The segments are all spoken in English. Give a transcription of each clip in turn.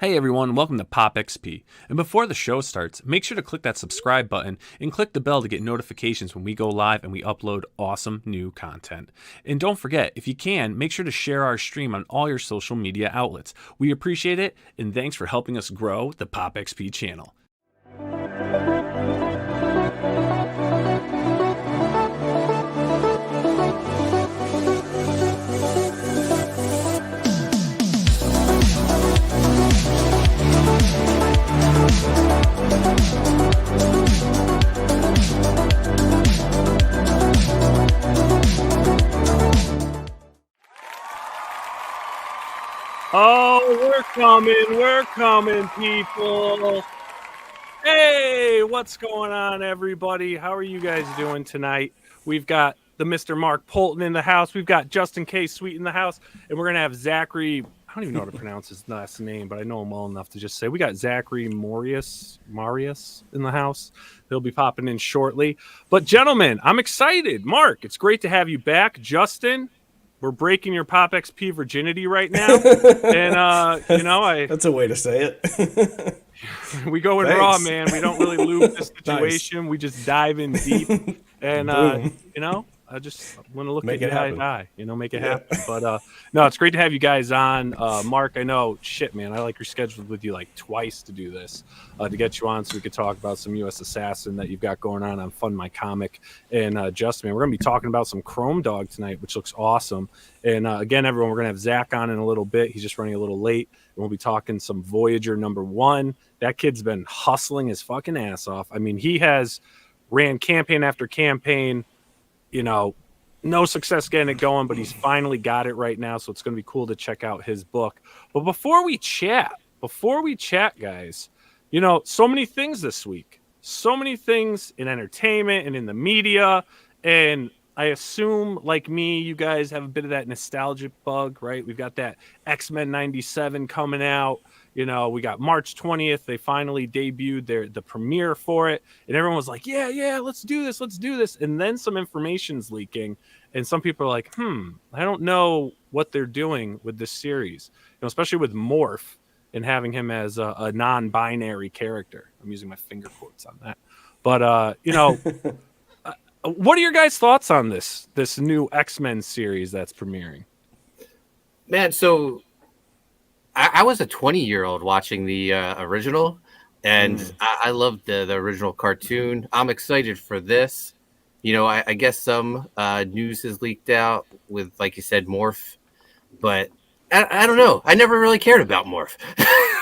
Hey everyone, welcome to Pop XP. And before the show starts, make sure to click that subscribe button and click the bell to get notifications when we go live and we upload awesome new content. And don't forget, if you can, make sure to share our stream on all your social media outlets. We appreciate it, and thanks for helping us grow the Pop XP channel. Oh, we're coming, people. Hey, what's going on, everybody? How are you guys doing tonight? We've got the Mr. Mark Poulton in the house. We've got Justin K. Sweet in the house. And we're going to have Zackary. I don't even know how to pronounce his last name, but I know him well enough to just say we got Zackary Marois in the house. He'll be popping in shortly. But, gentlemen, I'm excited. Mark, it's great to have you back. Justin, we're breaking your Pop XP virginity right now. And, that's a way to say it. We go in raw, man. We don't really lube the situation. Nice. We just dive in deep. And, I just want to look at you eye to eye, make it happen. But no, it's great to have you guys on. Mark, I know, man, I like rescheduled with you like twice to do this, to get you on so we could talk about some USAssassin that you've got going on Fund My Comic. And Justin, man, we're going to be talking about some Chrome Dog tonight, which looks awesome. And again, everyone, we're going to have Zach on in a little bit. He's just running a little late. And we'll be talking some Voyager #1. That kid's been hustling his fucking ass off. I mean, he has ran campaign after campaign, no success getting it going, but he's finally got it right now. So it's going to be cool to check out his book. But before we chat, guys, so many things this week, so many things in entertainment and in the media. And I assume, like me, you guys have a bit of that nostalgic bug, right? We've got that X-Men 97 coming out. We got March 20th. They finally debuted the premiere for it. And everyone was like, yeah, let's do this. And then some information's leaking. And some people are like, I don't know what they're doing with this series, especially with Morph and having him as a non-binary character. I'm using my finger quotes on that. But, what are your guys' thoughts on this new X-Men series that's premiering? Man, so I was a 20-year-old watching the original, and I loved the original cartoon. I'm excited for this. I guess some news has leaked out with, like you said, Morph, but I don't know. I never really cared about Morph.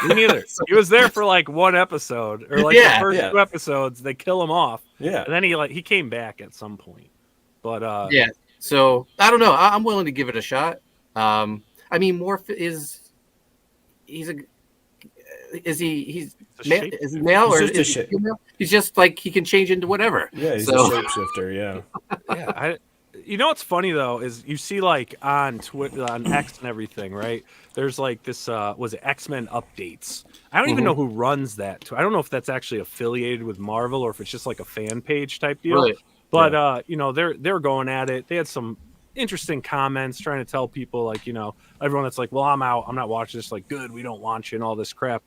Me neither. He was there for like one episode, or like the first 2 episodes. They kill him off. Yeah, and then he came back at some point. But so I don't know. I'm willing to give it a shot. I mean, Morph is he male or is he female? He's just like he can change into whatever. Yeah, he's a shapeshifter. Yeah. What's funny though is you see like on Twitter, on X and everything, right? There's like this was it X-Men updates. I don't even know who runs that. I don't know if that's actually affiliated with Marvel or if it's just like a fan page type deal. Right. But they're going at it. They had some interesting comments trying to tall people like, everyone that's like, well, I'm out, I'm not watching this, like, good, we don't want you and all this crap.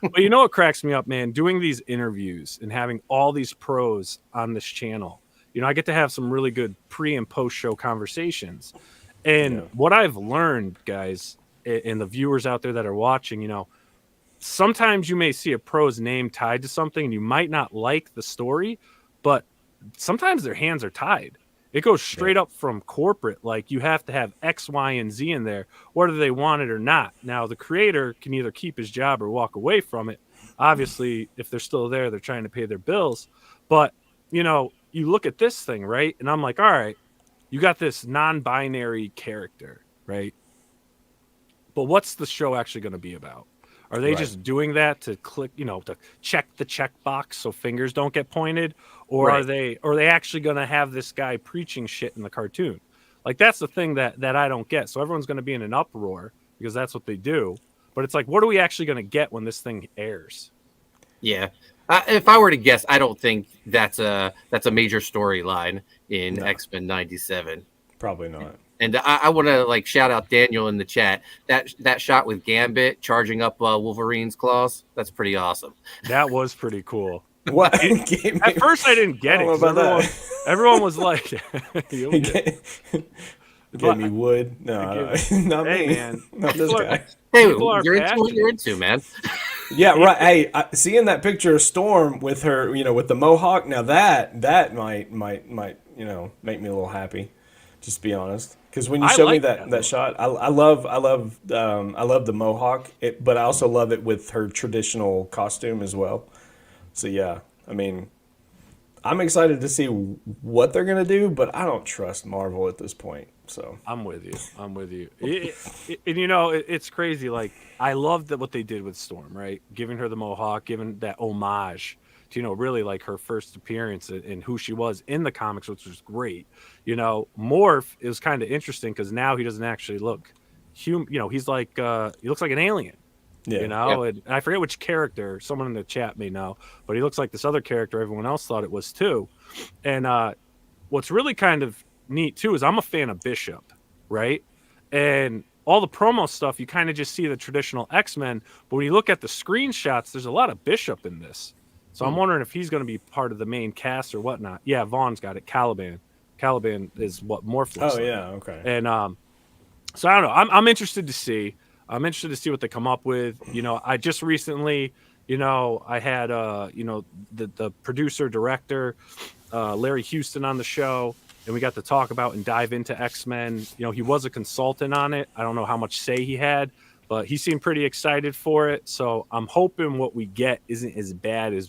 But what cracks me up, man, doing these interviews and having all these pros on this channel, I get to have some really good pre and post show conversations. And what I've learned, guys, and the viewers out there that are watching, sometimes you may see a pro's name tied to something and you might not like the story, but sometimes their hands are tied. It goes straight up from corporate. Like, you have to have X, Y, and Z in there, whether they want it or not. Now, the creator can either keep his job or walk away from it. Obviously, if they're still there, they're trying to pay their bills. But, you look at this thing, right? And I'm like, all right, you got this non-binary character, right? But what's the show actually going to be about? Are they just doing that to click, to check the checkbox so fingers don't get pointed? Or are they actually going to have this guy preaching shit in the cartoon? Like, that's the thing that I don't get. So everyone's going to be in an uproar because that's what they do. But it's like, what are we actually going to get when this thing airs? Yeah. If I were to guess, I don't think that's a major storyline in X-Men 97. Probably not. And I want to like shout out Daniel in the chat. That shot with Gambit charging up Wolverine's claws, that's pretty awesome. That was pretty cool. What? At first, I didn't get it. Everyone was like, Give me wood. No, not hey, me. man. Not this guy. Hey, you're into what you're into, man. Yeah, right. Hey, seeing that picture of Storm with her, with the mohawk. Now that might make me a little happy. Just to be honest, because when you showed me that shot, I love the mohawk, but I also love it with her traditional costume as well. So yeah, I mean, I'm excited to see what they're gonna do, but I don't trust Marvel at this point. So I'm with you. And it's crazy. Like, I love what they did with Storm, right? Giving her the mohawk, giving that homage to, really like her first appearance and who she was in the comics, which was great. Morph is kind of interesting because now he doesn't actually look human. He's like, he looks like an alien. Yeah. And I forget which character, someone in the chat may know, but he looks like this other character everyone else thought it was too. And what's really kind of neat too is I'm a fan of Bishop, right? And all the promo stuff, you kind of just see the traditional X-Men, but when you look at the screenshots, there's a lot of Bishop in this. So I'm wondering if he's going to be part of the main cast or whatnot. Yeah, Vaughn's got it. Caliban is what Morph looks like. Yeah, okay. And so I don't know. I'm interested to see. I'm interested to see what they come up with. I just recently, I had the producer director Larry Houston on the show, and we got to talk about and dive into X-Men. He was a consultant on it. I don't know how much say he had, but he seemed pretty excited for it. So I'm hoping what we get isn't as bad as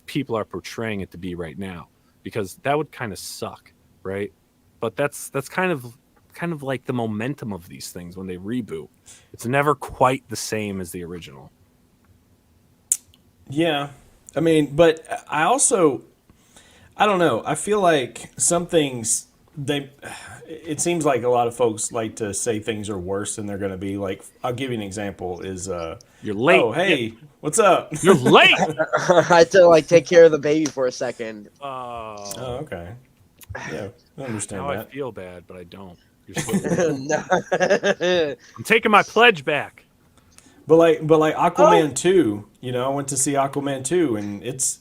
people are portraying it to be right now, because that would kind of suck, right? But that's kind of like the momentum of these things when they reboot. It's never quite the same as the original. Yeah. I mean, but I don't know. I feel like some things it seems like a lot of folks like to say things are worse than they're going to be. Like, I'll give you an example is you're late. Oh, hey, what's up? You're late. I had to take care of the baby for a second. Oh, okay. Yeah, I understand now that. I feel bad, but I don't. You're still I'm taking my pledge back. But like Aquaman 2, I went to see Aquaman 2, and it's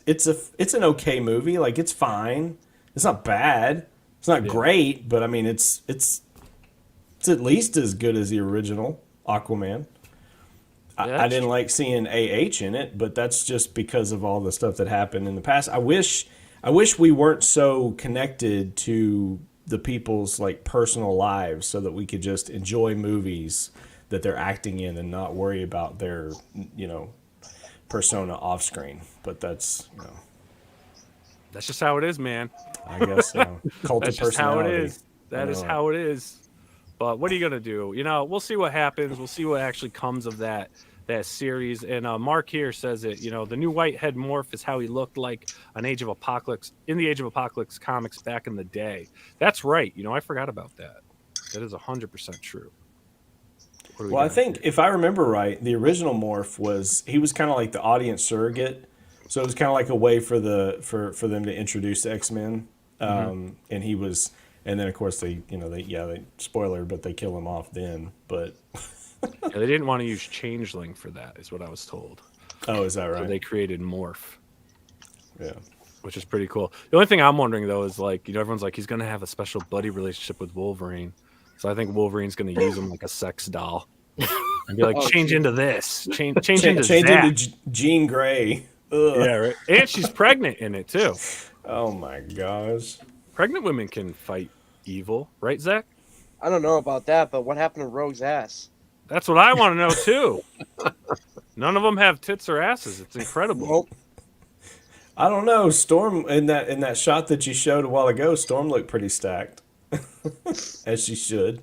an okay movie. Like, it's fine. It's not bad. It's not great, but I mean it's at least as good as the original Aquaman. I didn't like seeing AH in it, but that's just because of all the stuff that happened in the past. I wish we weren't so connected to the people's like personal lives, so that we could just enjoy movies that they're acting in and not worry about their persona off screen. But that's that's just how it is, man. I guess so. Cult of personality. Just how it is. That is how it is. But what are you gonna do? We'll see what happens. We'll see what actually comes of that series. And Mark here says it. The new Whitehead morph is how he looked like in the Age of Apocalypse comics back in the day. That's right. I forgot about that. That is 100% true. Well, I think if I remember right, the original morph he was kind of like the audience surrogate. So it was kind of like a way for them to introduce the X-Men, and he was, and then of course they spoiler, but they kill him off then. But they didn't want to use Changeling for that, is what I was told. Oh, is that right? So they created Morph. Yeah, which is pretty cool. The only thing I'm wondering though is like, everyone's like he's gonna have a special buddy relationship with Wolverine, so I think Wolverine's gonna use him like a sex doll and be like, change into this, change into Jean Grey. Ugh. Yeah, right. And she's pregnant in it too. Oh my gosh. Pregnant women can fight evil, right, Zach? I don't know about that, but what happened to Rogue's ass? That's what I want to know too. None of them have tits or asses. It's incredible. Nope. I don't know. Storm in that shot that you showed a while ago, Storm looked pretty stacked. As she should.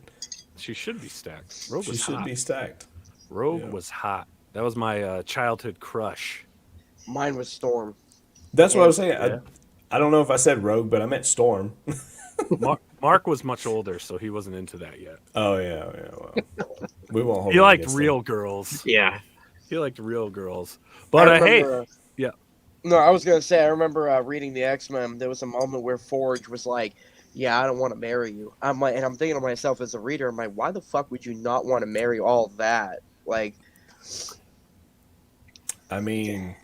She should be stacked. Rogue was hot. She should be stacked. Rogue was hot. That was my childhood crush. Mine was Storm. That's what I was saying. Yeah. I don't know if I said Rogue, but I meant Storm. Mark was much older, so he wasn't into that yet. Oh yeah. Well, we won't hold. He liked real girls. Yeah, he liked real girls. But hey, yeah. No, I was gonna say I remember reading the X-Men. There was a moment where Forge was like, yeah, I don't want to marry you. I'm like, and I'm thinking to myself as a reader, I'm like, why the fuck would you not want to marry all that? Like, I mean,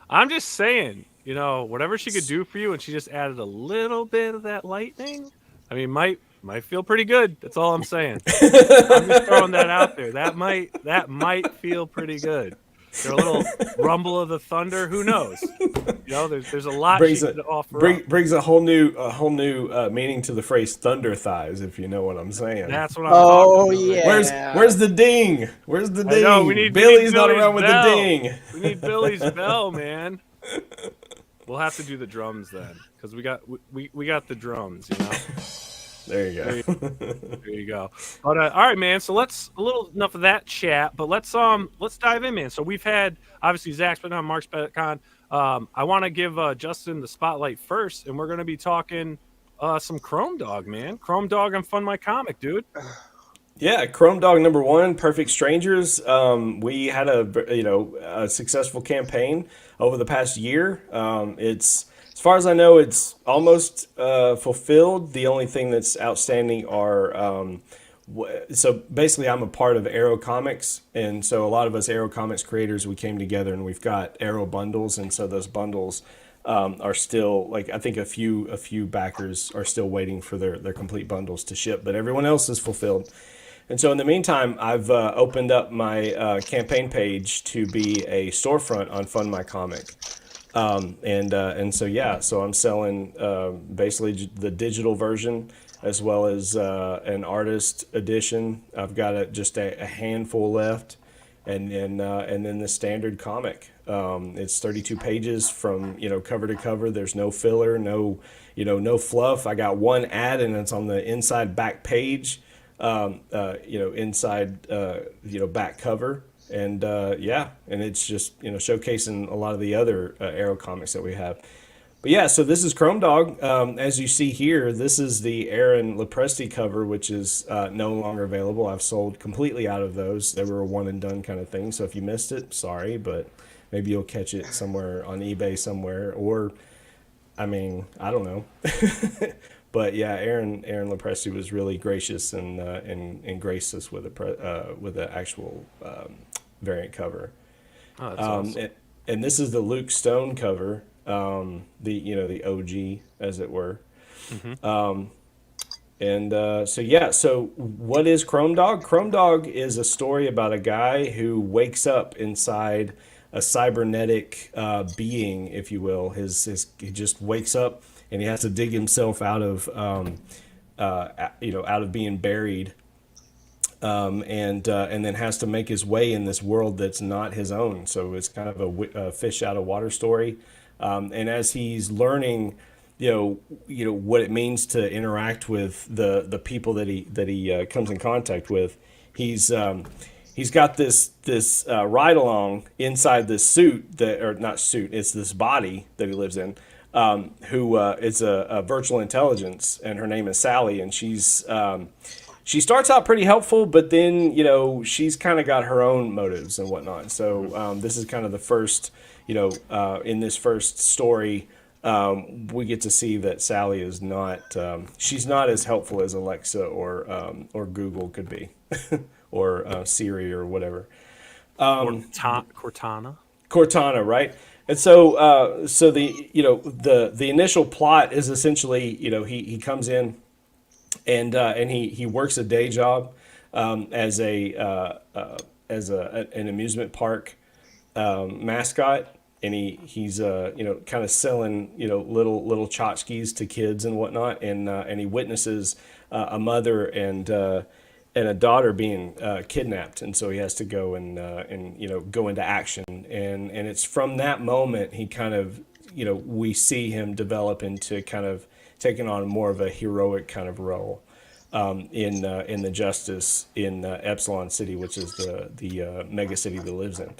I'm just saying, whatever she could do for you, and she just added a little bit of that lightning. I mean, might feel pretty good. That's all I'm saying. I'm just throwing that out there. That might feel pretty good. There a little rumble of the thunder. Who knows? There's a lot she could offer up. brings a whole new meaning to the phrase thunder thighs, if you know what I'm saying. That's what I'm talking about. Yeah. Where's the ding? Where's the ding? I know, we need Billy's not Billy's around with the bell. ding. We need Billy's bell, man. We'll have to do the drums then, because we got the drums, There you go. There you go. But all right, man. So enough of that chat. But let's dive in, man. So we've had obviously Zach's been on, Mark's been on. I want to give Justin the spotlight first, and we're going to be talking some Chrome Dog, man. Chrome Dog and Fund My Comic, dude. Yeah, Chrome Dog #1, Perfect Strangers. We had a successful campaign over the past year. It's, as far as I know, it's almost fulfilled. The only thing that's outstanding are so basically I'm a part of Arrow Comics, and so a lot of us Arrow Comics creators, we came together and we've got Arrow bundles, and so those bundles are still, like, I think a few backers are still waiting for their complete bundles to ship, but everyone else is fulfilled. And so in the meantime, I've opened up my campaign page to be a storefront on Fund My Comic. And so I'm selling basically the digital version as well as an artist edition. I've got just a handful left, and then the standard comic. It's 32 pages from cover to cover. There's no filler, no fluff. I got one ad, and it's on the inside back page. Inside back cover, and it's just showcasing a lot of the other Arrow comics that we have. But yeah, so this is Chrome Dog. As you see here, this is the Aaron Lepresti cover, which is no longer available. I've sold completely out of those. They were a one and done kind of thing. So if you missed it, sorry, but maybe you'll catch it somewhere on eBay somewhere, or I don't know. But yeah, Aaron Lepresti was really gracious and graced us with an actual variant cover. Oh, that's awesome. And this is the Luke Stone cover, the OG, as it were. Mm-hmm. So what is Chrome Dog? Chrome Dog is a story about a guy who wakes up inside a cybernetic being, if you will. He just wakes up, and he has to dig himself out of being buried, and then has to make his way in this world that's not his own. So it's kind of a fish out of water story. And as he's learning, what it means to interact with the people that he comes in contact with, he's got this ride along inside this suit it's this body that he lives in. Who is a virtual intelligence, and her name is Sally, and she starts out pretty helpful, but then she's kind of got her own motives and whatnot. So this is kind of the first, in this first story, we get to see that Sally is not she's not as helpful as Alexa or Google could be, or Siri or whatever. Cortana, right? And so the initial plot is essentially he comes in and he works a day job as an amusement park mascot, and he's kind of selling little tchotchkes to kids and whatnot, and he witnesses a mother and a daughter being kidnapped, and so he has to go and go into action, and it's from that moment he kind of we see him develop into kind of taking on more of a heroic kind of role in the Justice in Epsilon City, which is the mega city that lives in.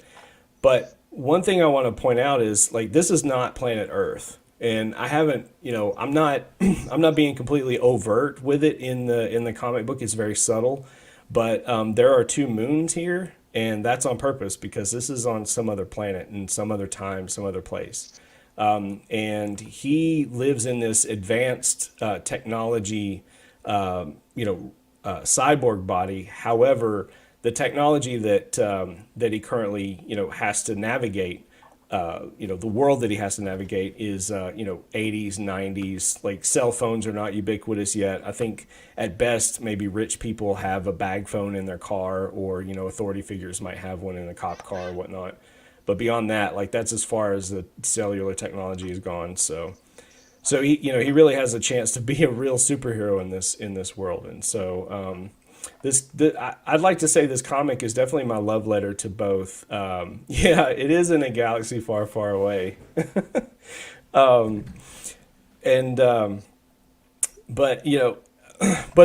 But one thing I want to point out is, like, this is not planet Earth. And I haven't, I'm not being completely overt with it in the comic book. It's very subtle, but there are 2 moons here, and that's on purpose because this is on some other planet and some other time, some other place. and he lives in this advanced technology, cyborg body. However, the technology that he currently has to navigate, the world that he has to navigate is 80s, 90s. Like cell phones are not ubiquitous yet. I think at best maybe rich people have a bag phone in their car, or authority figures might have one in a cop car or whatnot. But beyond that, like that's as far as the cellular technology has gone. So he really has a chance to be a real superhero in this world. And so I'd like to say this comic is definitely my love letter to both. It is in a galaxy far, far away. But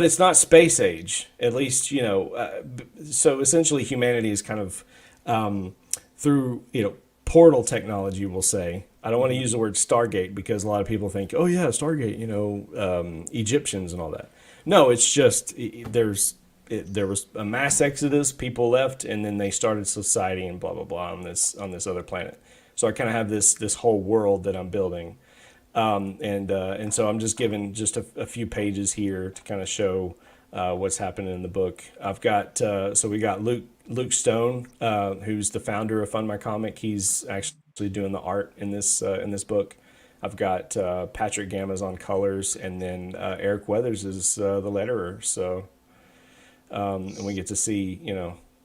it's not space age, at least, so essentially humanity is kind of, through, portal technology, we'll say. I don't want to use the word Stargate because a lot of people think, oh yeah, Stargate, Egyptians and all that. No, it's just, there was a mass exodus, people left, and then they started society and blah, blah, blah on this other planet. So I kind of have this whole world that I'm building. And so I'm just giving just a few pages here to kind of show what's happening in the book. I've got, so we got Luke Stone, who's the founder of Fund My Comic. He's actually doing the art in this book. I've got Patrick Gamma's on colors, and then Eric Weathers is the letterer. So, and we get to see,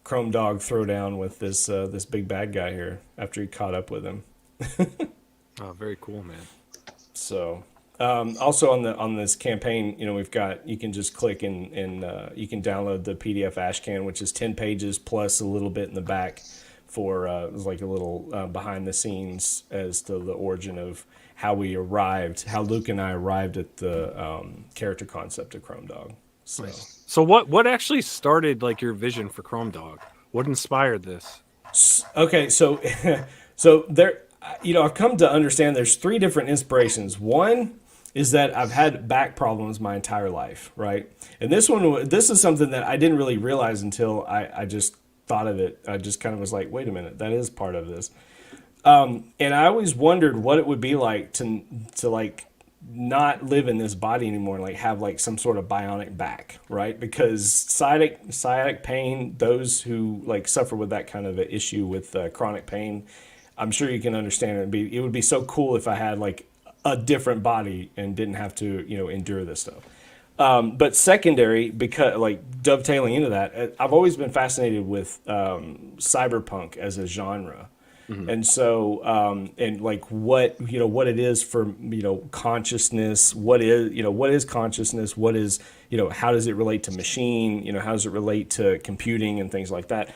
Chrome Dog throw down with this big bad guy here after he caught up with him. Oh, very cool, man. So, also on this campaign, we've got, you can just click and you can download the PDF Ashcan, which is 10 pages plus a little bit in the back for like a little behind the scenes as to the origin of how Luke and I arrived at the character concept of Chrome Dog. So, nice. So what actually started like your vision for Chrome Dog? What inspired this? Okay, so there, I've come to understand there's 3 different inspirations. One is that I've had back problems my entire life, right? And this is something that I didn't really realize until I just thought of it. I just kind of was like, wait a minute, that is part of this. And I always wondered what it would be like to like not live in this body anymore and like have like some sort of bionic back, right? Because sciatic pain, those who like suffer with that kind of an issue with chronic pain, I'm sure you can understand it. It would be so cool if I had like a different body and didn't have to, endure this stuff. But secondary, because like dovetailing into that, I've always been fascinated with cyberpunk as a genre. Mm-hmm. And so, and like what it is for, consciousness, what is consciousness? What is, how does it relate to machine? How does it relate to computing and things like that?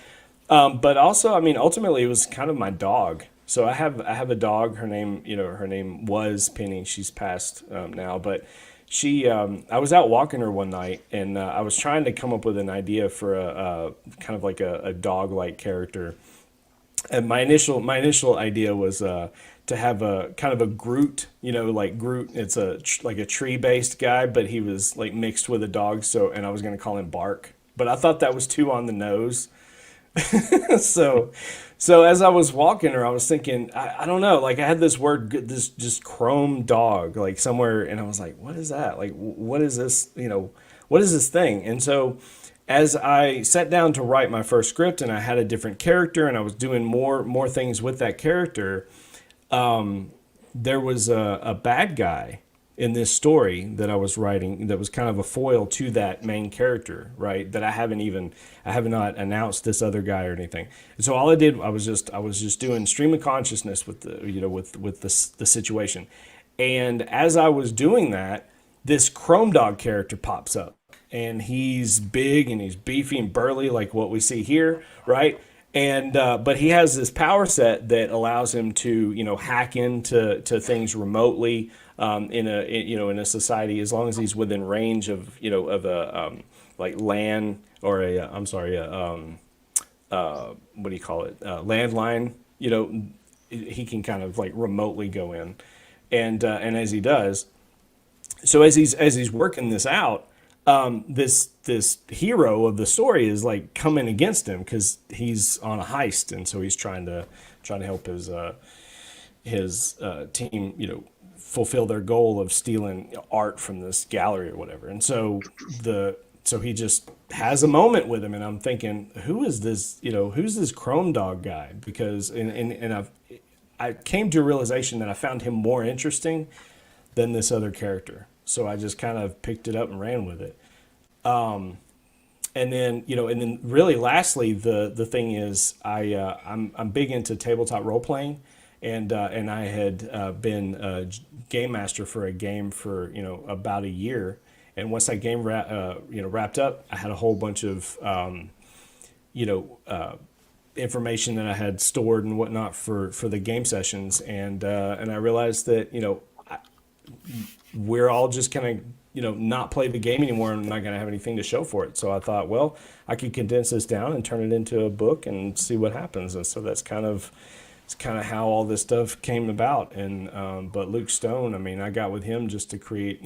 But also, ultimately it was kind of my dog. So I have a dog. Her name was Penny. She's passed now, but she, I was out walking her one night, and I was trying to come up with an idea for a kind of like a dog-like character. And my initial idea was to have a kind of a Groot, like Groot. It's like a tree-based guy, but he was like mixed with a dog. And I was going to call him Bark, but I thought that was too on the nose. So as I was walking her, I was thinking, I don't know, like I had this word, this just Chrome Dog, like somewhere, and I was like, what is that? Like, what is this? What is this thing? And so as I sat down to write my first script, and I had a different character, and I was doing more things with that character, there was a bad guy in this story that I was writing that was kind of a foil to that main character, right? That I have not announced this other guy or anything. And so all I did, I was just doing stream of consciousness with the situation. And as I was doing that, this Chrome Dog character pops up, and he's big and he's beefy and burly like what we see here, right? And but he has this power set that allows him to hack into things remotely in a society, as long as he's within range of a like land or what do you call it, landline. He can kind of like remotely go in, and as he does, so as he's working this out. This hero of the story is like coming against him because he's on a heist, and so he's trying to help team, fulfill their goal of stealing art from this gallery or whatever. And so he just has a moment with him, and I'm thinking, who is this? Who's this Chrome Dog guy? Because I came to a realization that I found him more interesting than this other character. So I just kind of picked it up and ran with it. And then really lastly, the thing is I'm big into tabletop role playing, and I had been a game master for a game for about a year. And once that game wrapped up, I had a whole bunch of information that I had stored and whatnot for the game sessions, and I realized that we're all just gonna not play the game anymore, and I'm not gonna have anything to show for it. So I thought, well, I could condense this down and turn it into a book and see what happens. And so it's kind of how all this stuff came about. And but Luke Stone, I mean, I got with him just to create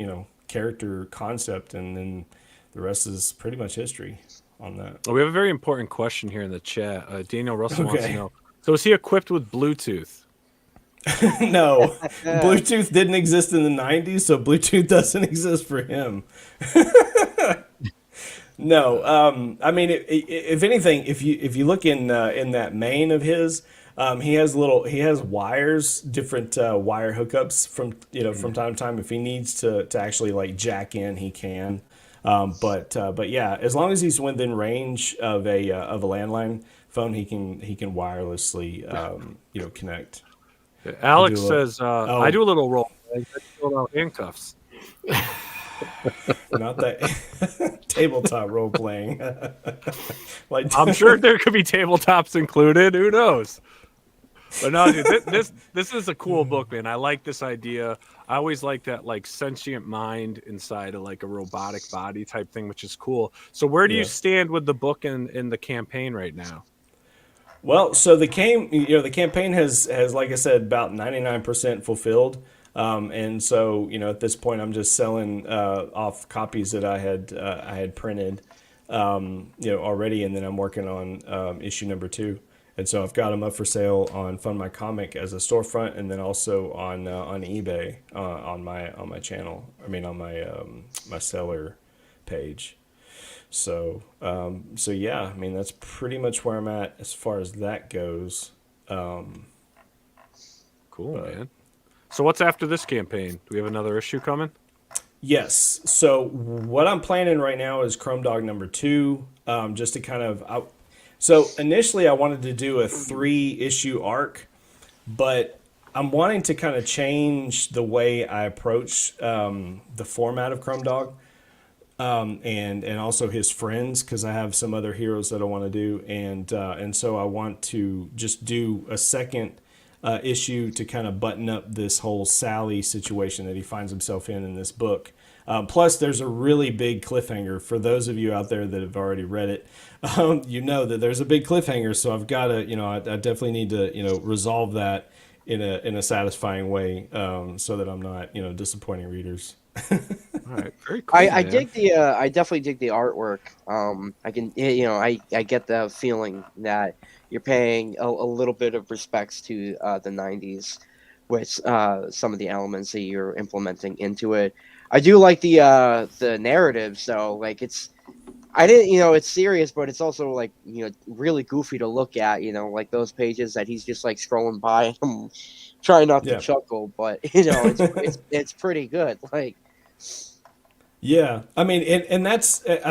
character concept, and then the rest is pretty much history on that. We have a very important question here in the chat. Daniel Russell wants to know, so is he equipped with Bluetooth? No, Bluetooth didn't exist in the 90s, so Bluetooth doesn't exist for him. No, I mean, if anything, if you look in that main of his, he has wires, different wire hookups from time to time. If he needs to actually like jack in, he can. But yeah, as long as he's within range of a landline phone, he can wirelessly connect. Alex says, I do a little role play. I pull out handcuffs. Not that tabletop role playing. I'm sure there could be tabletops included. Who knows? But no, dude, this is a cool book, man. I like this idea. I always like that like sentient mind inside of like a robotic body type thing, which is cool. So where do you stand with the book and the campaign right now? Well, so the campaign has, like I said, about 99% fulfilled. And so, at this point, I'm just selling off copies that I had printed, already, and then I'm working on issue number 2. And so I've got them up for sale on Fund My Comic as a storefront, and then also on eBay on my channel. I mean, on my seller page. So yeah, I mean, that's pretty much where I'm at as far as that goes. Cool, man. So what's after this campaign? Do we have another issue coming? Yes. So what I'm planning right now is Chrome Dog number 2, just to kind of... So initially I wanted to do a 3-issue arc, but I'm wanting to kind of change the way I approach the format of Chrome Dog. And also his friends, because I have some other heroes that I want to do, and so I want to just do a second issue to kind of button up this whole Sally situation that he finds himself in this book. Plus, there's a really big cliffhanger for those of you out there that have already read it. That there's a big cliffhanger, so I've got to, I definitely need to, resolve that in a satisfying way, so that I'm not, disappointing readers. All right, very cool. I definitely dig the artwork. I can, I get the feeling that you're paying a little bit of respects to the 90s with some of the elements that you're implementing into it. I do like the narrative, so like it's serious, but it's also like, really goofy to look at, like those pages that he's just like scrolling by. I'm trying not to chuckle, but it's pretty good. Like, yeah, I mean, and I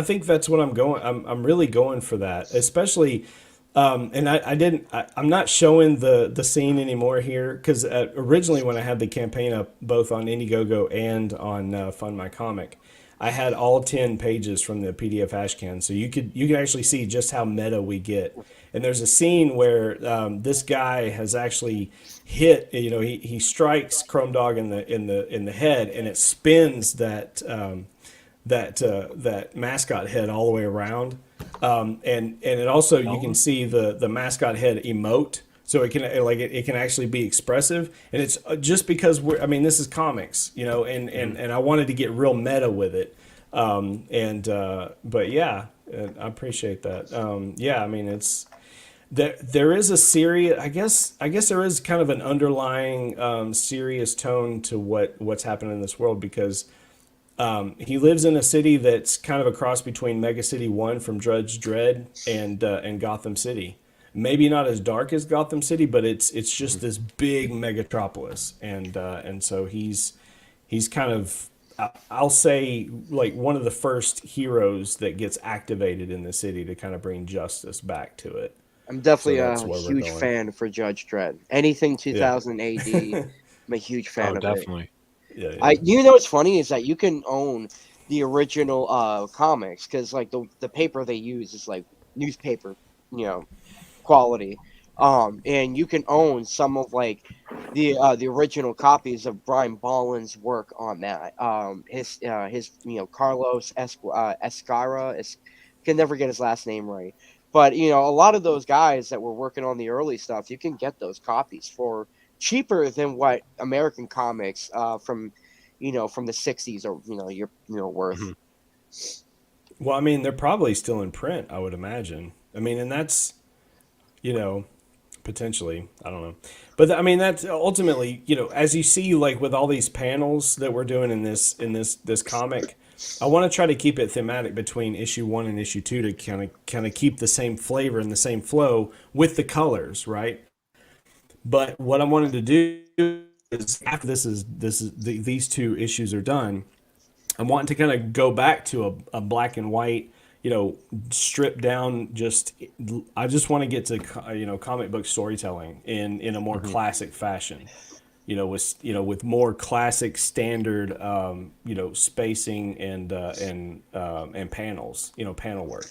think that's what I'm going. I'm really going for that, especially. And I'm not showing the scene anymore here, because originally when I had the campaign up both on Indiegogo and on Fund My Comic, I had all 10 pages from the PDF hashcan, so you could actually see just how meta we get. And there's a scene where this guy has actually hit, he strikes Chrome Dog in the head, and it spins that mascot head all the way around. And it also, you can see the mascot head emote, so it can actually be expressive, and it's just because this is comics, and I wanted to get real meta with it, but yeah, I appreciate that. Yeah, I mean, There is a serious, I guess there is kind of an underlying serious tone to what's happening in this world, because he lives in a city that's kind of a cross between Mega City 1 from Judge Dredd and Gotham City. Maybe not as dark as Gotham City, but it's just this big megatropolis, and so he's kind of, I'll say, like one of the first heroes that gets activated in the city to kind of bring justice back to it. I'm definitely that's a where we're huge going. fan for Judge Dredd. Anything 2000 AD, I'm a huge fan of definitely. Yeah, You know what's funny is that you can own the original comics, because like the paper they use is like newspaper, quality. And you can own some of like the original copies of Brian Bolland's work on that. His Carlos Escara, can never get his last name right. But a lot of those guys that were working on the early stuff, you can get those copies for cheaper than what American comics from the 60s are worth. Well, I mean, they're probably still in print, I would imagine. I mean, and that's, potentially, I don't know. But I mean, that's ultimately, as you see, like with all these panels that we're doing in this comic, I want to try to keep it thematic between issue 1 and issue 2 to kind of keep the same flavor and the same flow with the colors, right? But what I wanted to do is, after these 2 issues are done, I'm wanting to kind of go back to a black and white, stripped down. I just want to get to comic book storytelling in a more classic fashion. With more classic standard, spacing and panels, panel work.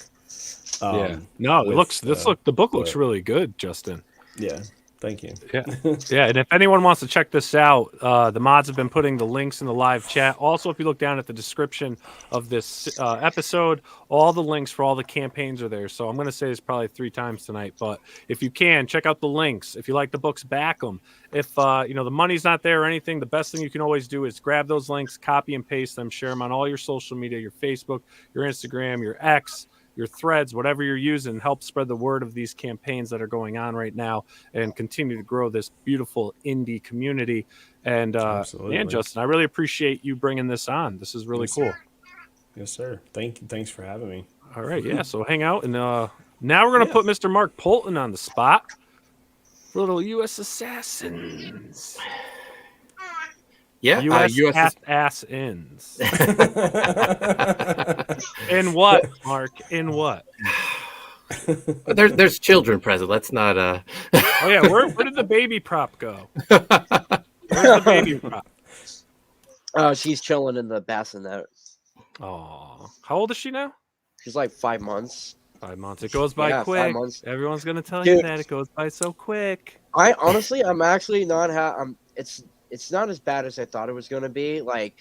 The book looks really good, Justin. Yeah. Thank you. Yeah. Yeah. And if anyone wants to check this out, the mods have been putting the links in the live chat. Also, if you look down at the description of this episode, all the links for all the campaigns are there. So I'm going to say this probably 3 times tonight, but if you can, check out the links. If you like the books, back them. If, the money's not there or anything, the best thing you can always do is grab those links, copy and paste them, share them on all your social media, your Facebook, your Instagram, your X, your threads, whatever you're using, help spread the word of these campaigns that are going on right now and continue to grow this beautiful indie community. And Justin, I really appreciate you bringing this on. This is really cool. Yes, sir. Thanks for having me. All right. Yeah. So hang out. And now we're going to put Mr. Mark Poulton on the spot for little US Assassins. Yeah, USAssasins. In what, Mark? In what? There's children present. Let's not. Oh yeah, where did the baby prop go? Where's the baby prop? She's chilling in the bassinet. Oh, how old is she now? She's like 5 months. 5 months. It goes by quick. 5 months. Everyone's gonna tell you that it goes by so quick. I'm actually not. It's not as bad as I thought it was going to be. Like,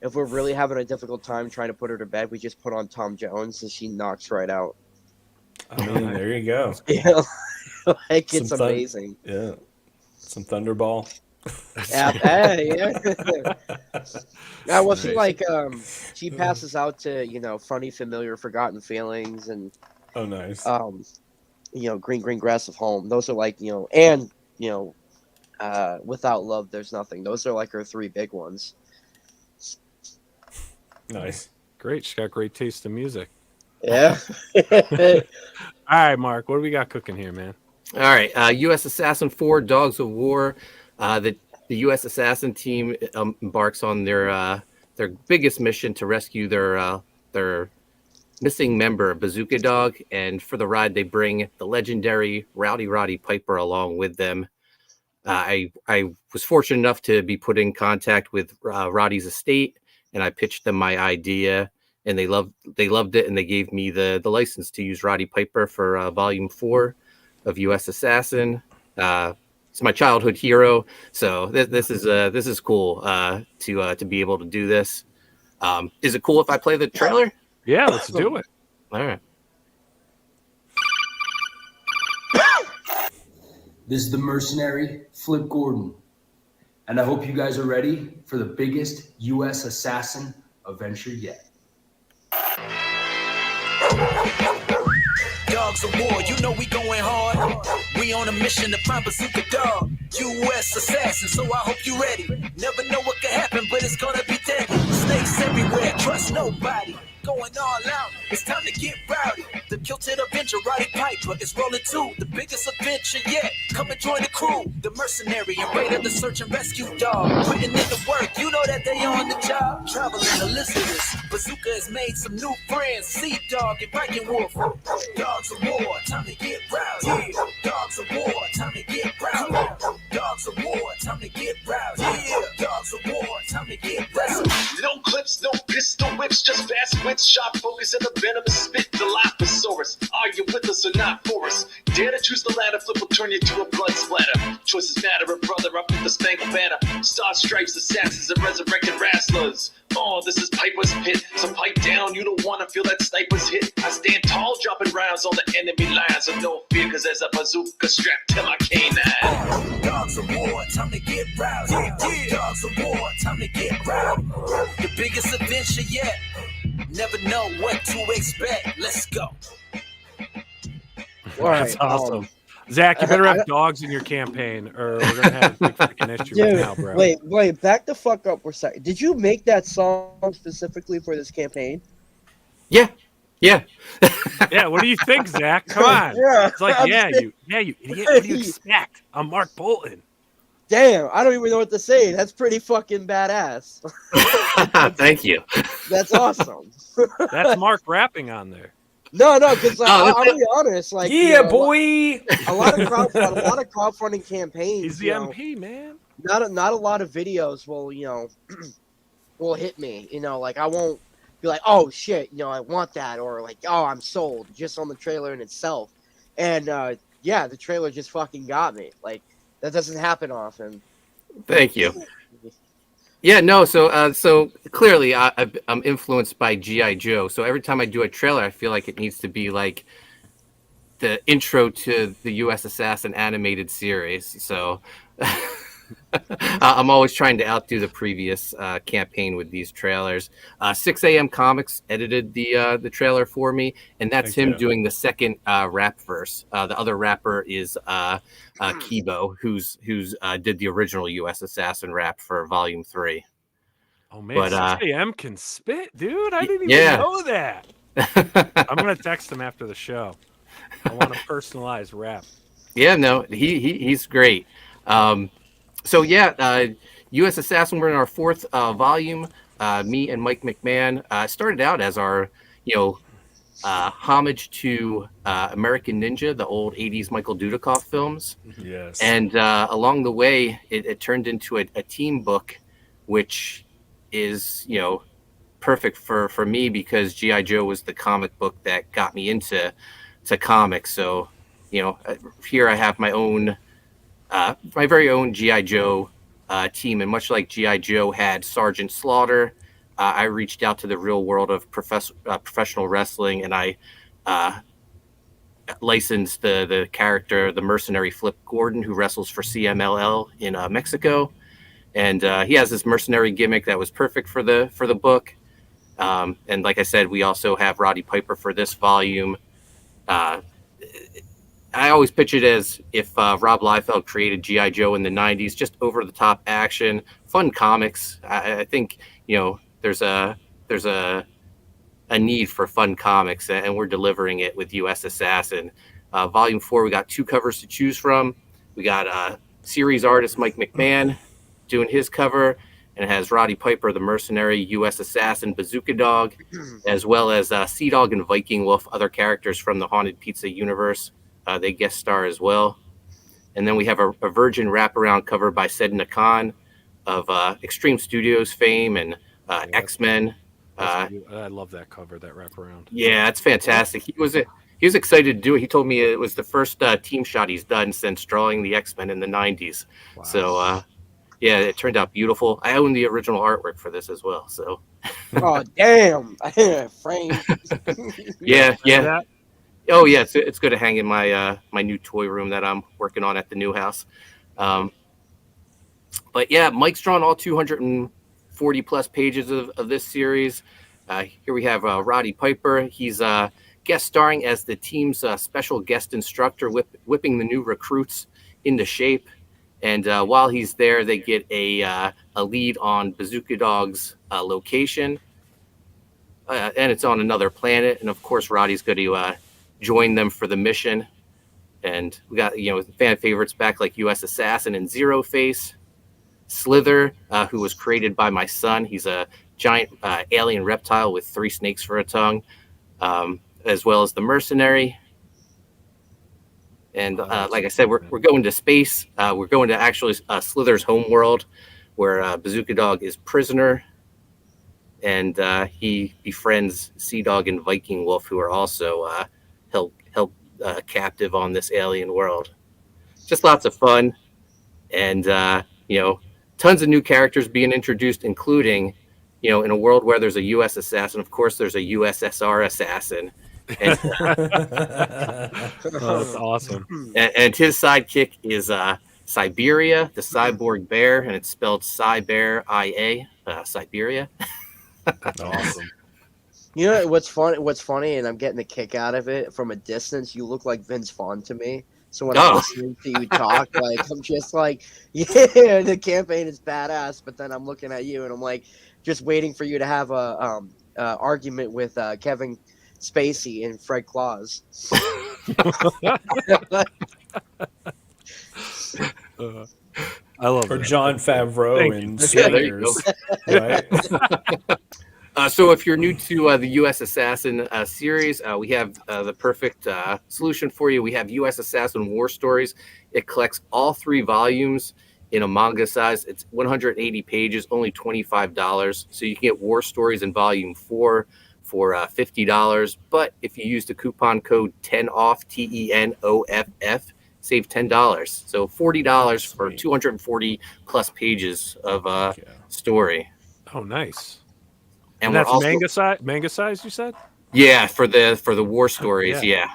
if we're really having a difficult time trying to put her to bed, we just put on Tom Jones and she knocks right out. I mean, there you go. Yeah, like it's amazing. Yeah, some Thunderball. Yeah. Well, she she passes out to funny, familiar, forgotten feelings, and oh, nice. green grass of home. Those are like and without love, there's nothing. Those are like her 3 big ones. Nice. Great. She's got great taste in music. Yeah. All right, Mark. What do we got cooking here, man? All right. USAssassin IV, Dogs of War. The U.S. Assassin team embarks on their biggest mission to rescue their missing member, Bazooka Dog. And for the ride, they bring the legendary Roddy Piper along with them. I was fortunate enough to be put in contact with Roddy's estate, and I pitched them my idea, and they loved it, and they gave me the license to use Roddy Piper for Volume 4 of U.S. Assassin. It's my childhood hero, so this is cool to be able to do this. Is it cool if I play the trailer? Yeah, let's do it. All right. This is the mercenary, Flip Gordon, and I hope you guys are ready for the biggest U.S. assassin adventure yet. Dog dogs of war, you know we going hard. We on a mission to find Bazooka Dog, U.S. assassin, so I hope you ready. Never know what could happen, but it's gonna be deadly. Snakes everywhere, trust nobody. Going all out, it's time to get rowdy. The kilted Avenger, Roddy Piper, is rolling too. The biggest adventure yet, come and join the crew. The mercenary and raider, the search and rescue dog. Putting in the work, you know that they on the job. Traveling to listen to this, Bazooka has made some new friends. Sea Dog and Viking Wolf. Dogs of war, time to get rowdy. Dogs of war, time to get rowdy. Dogs of war, time to get rowdy. Dogs of war, time to get rowdy. No clips, no pistol whips, just fast wits, sharp focus, and the venomous spit. Dilophosaurus, are you with us or not for us? Dare to choose the ladder, flip will turn you to a blood splatter. Choices matter, a brother up with the spangled banner. Star stripes, assassins, and resurrected wrestlers. Oh, this is Piper's pit, so pipe down, you don't want to feel that sniper's hit. I stand tall, dropping rounds on the enemy lines of no fear, cause there's a bazooka strapped to my canine. Dogs of war, time to get rowdy. Dogs of war, time to get rowdy. The biggest adventure yet. Never know what to expect. Let's go. All right, That's awesome. Zach, you better have dogs in your campaign, or we're gonna have a big freaking issue right now, bro. Wait, back the fuck up for a second. Did you make that song specifically for this campaign? Yeah. Yeah, what do you think, Zach? Come on. Yeah, It's like, you idiot. What do you expect? I'm Mark Poulton. Damn, I don't even know what to say. That's pretty fucking badass. Thank you. That's awesome. That's Mark rapping on there. No, because I'll be honest. Like, Yeah, boy. a lot of crowdfunding campaigns. He's the MP, man. Not a lot of videos will will hit me. Like I won't be like, oh shit, I want that, or like, oh, I'm sold just on the trailer in itself. And the trailer just fucking got me. Like that doesn't happen often. Thank you. Yeah, no. So clearly, I'm influenced by GI Joe. So every time I do a trailer, I feel like it needs to be like the intro to the U.S. Assassin animated series. So I'm always trying to outdo the previous campaign with these trailers. 6 a.m. Comics edited the trailer for me, and that's him doing the second rap verse. The other rapper is Kibo, who's did the original U.S. Assassin rap for Volume 3. Oh man, 6 a.m. can spit, dude. I didn't even know that. I'm gonna text him after the show. I want a personalized rap. Yeah, no, he's great. U.S. Assassin, we're in our fourth volume. Me and Mike McMahon started out as our, homage to American Ninja, the old 80s Michael Dudikoff films. Yes. And along the way, it turned into a team book, which is, perfect for me because G.I. Joe was the comic book that got me into comics. So, here I have my own my very own G.I. Joe team. And much like G.I. Joe had Sergeant Slaughter, I reached out to the real world of professional wrestling, and I licensed the character, the mercenary Flip Gordon, who wrestles for CMLL in Mexico. And he has this mercenary gimmick that was perfect for the book. And like I said, we also have Roddy Piper for this volume. I always pitch it as if Rob Liefeld created G.I. Joe in the 90s, just over-the-top action, fun comics. I think, there's a need for fun comics, and we're delivering it with U.S. Assassin. Volume 4, we got 2 covers to choose from. We got series artist Mike McMahon doing his cover, and it has Roddy Piper, the mercenary, U.S. Assassin, Bazooka Dog, as well as Sea Dog and Viking Wolf, other characters from the Haunted Pizza universe. They guest star as well. And then we have a Virgin wraparound cover by Sedna Khan of Extreme Studios fame and X-Men. I love that cover, that wraparound. Yeah, it's fantastic. He was excited to do it. He told me it was the first team shot he's done since drawing the X-Men in the 90s. Wow. So, it turned out beautiful. I own the original artwork for this as well. So. Oh, damn. Frame. Yeah. Oh yeah, it's good to hang in my my new toy room that I'm working on at the new house. But yeah, Mike's drawn all 240 plus pages of this series. Here we have Roddy Piper. He's guest starring as the team's special guest instructor, whipping the new recruits into shape. And while he's there, they get a lead on Bazooka Dog's location. And it's on another planet. And of course, Roddy's going to join them for the mission. And we got, fan favorites back like USAssassin and Zero Face. Slither, who was created by my son. He's a giant alien reptile with 3 snakes for a tongue, as well as the mercenary. And like I said, we're going to space. We're going to actually Slither's home world, where Bazooka Dog is prisoner. And he befriends Sea Dog and Viking Wolf, who are also held captive on this alien world. Just lots of fun. And, tons of new characters being introduced, including, in a world where there's a U.S. assassin, of course, there's a USSR assassin. And, That's awesome. and his sidekick is Siberia, the cyborg bear, and it's spelled Cyberia, Siberia. That's awesome. You know what's funny, and I'm getting a kick out of it from a distance. You look like Vince Vaughn to me. So when I'm listening to you talk, I'm just like, yeah, the campaign is badass. But then I'm looking at you, and I'm like, just waiting for you to have a argument with Kevin Spacey and Fred Claus. I love Or that. John Favreau and Yeah, there you Swingers, right? So if you're new to the USAssassin series, we have the perfect solution for you. We have USAssassin War Stories. It collects all 3 volumes in a manga size. It's 180 pages, only $25. So you can get War Stories in volume 4 for $50. But if you use the coupon code 10OFF, TENOFF, save $10. So $40 for 240 plus pages of story. Oh, nice. And that's we're also, manga size, you said? yeah, for the War Stories, yeah. yeah.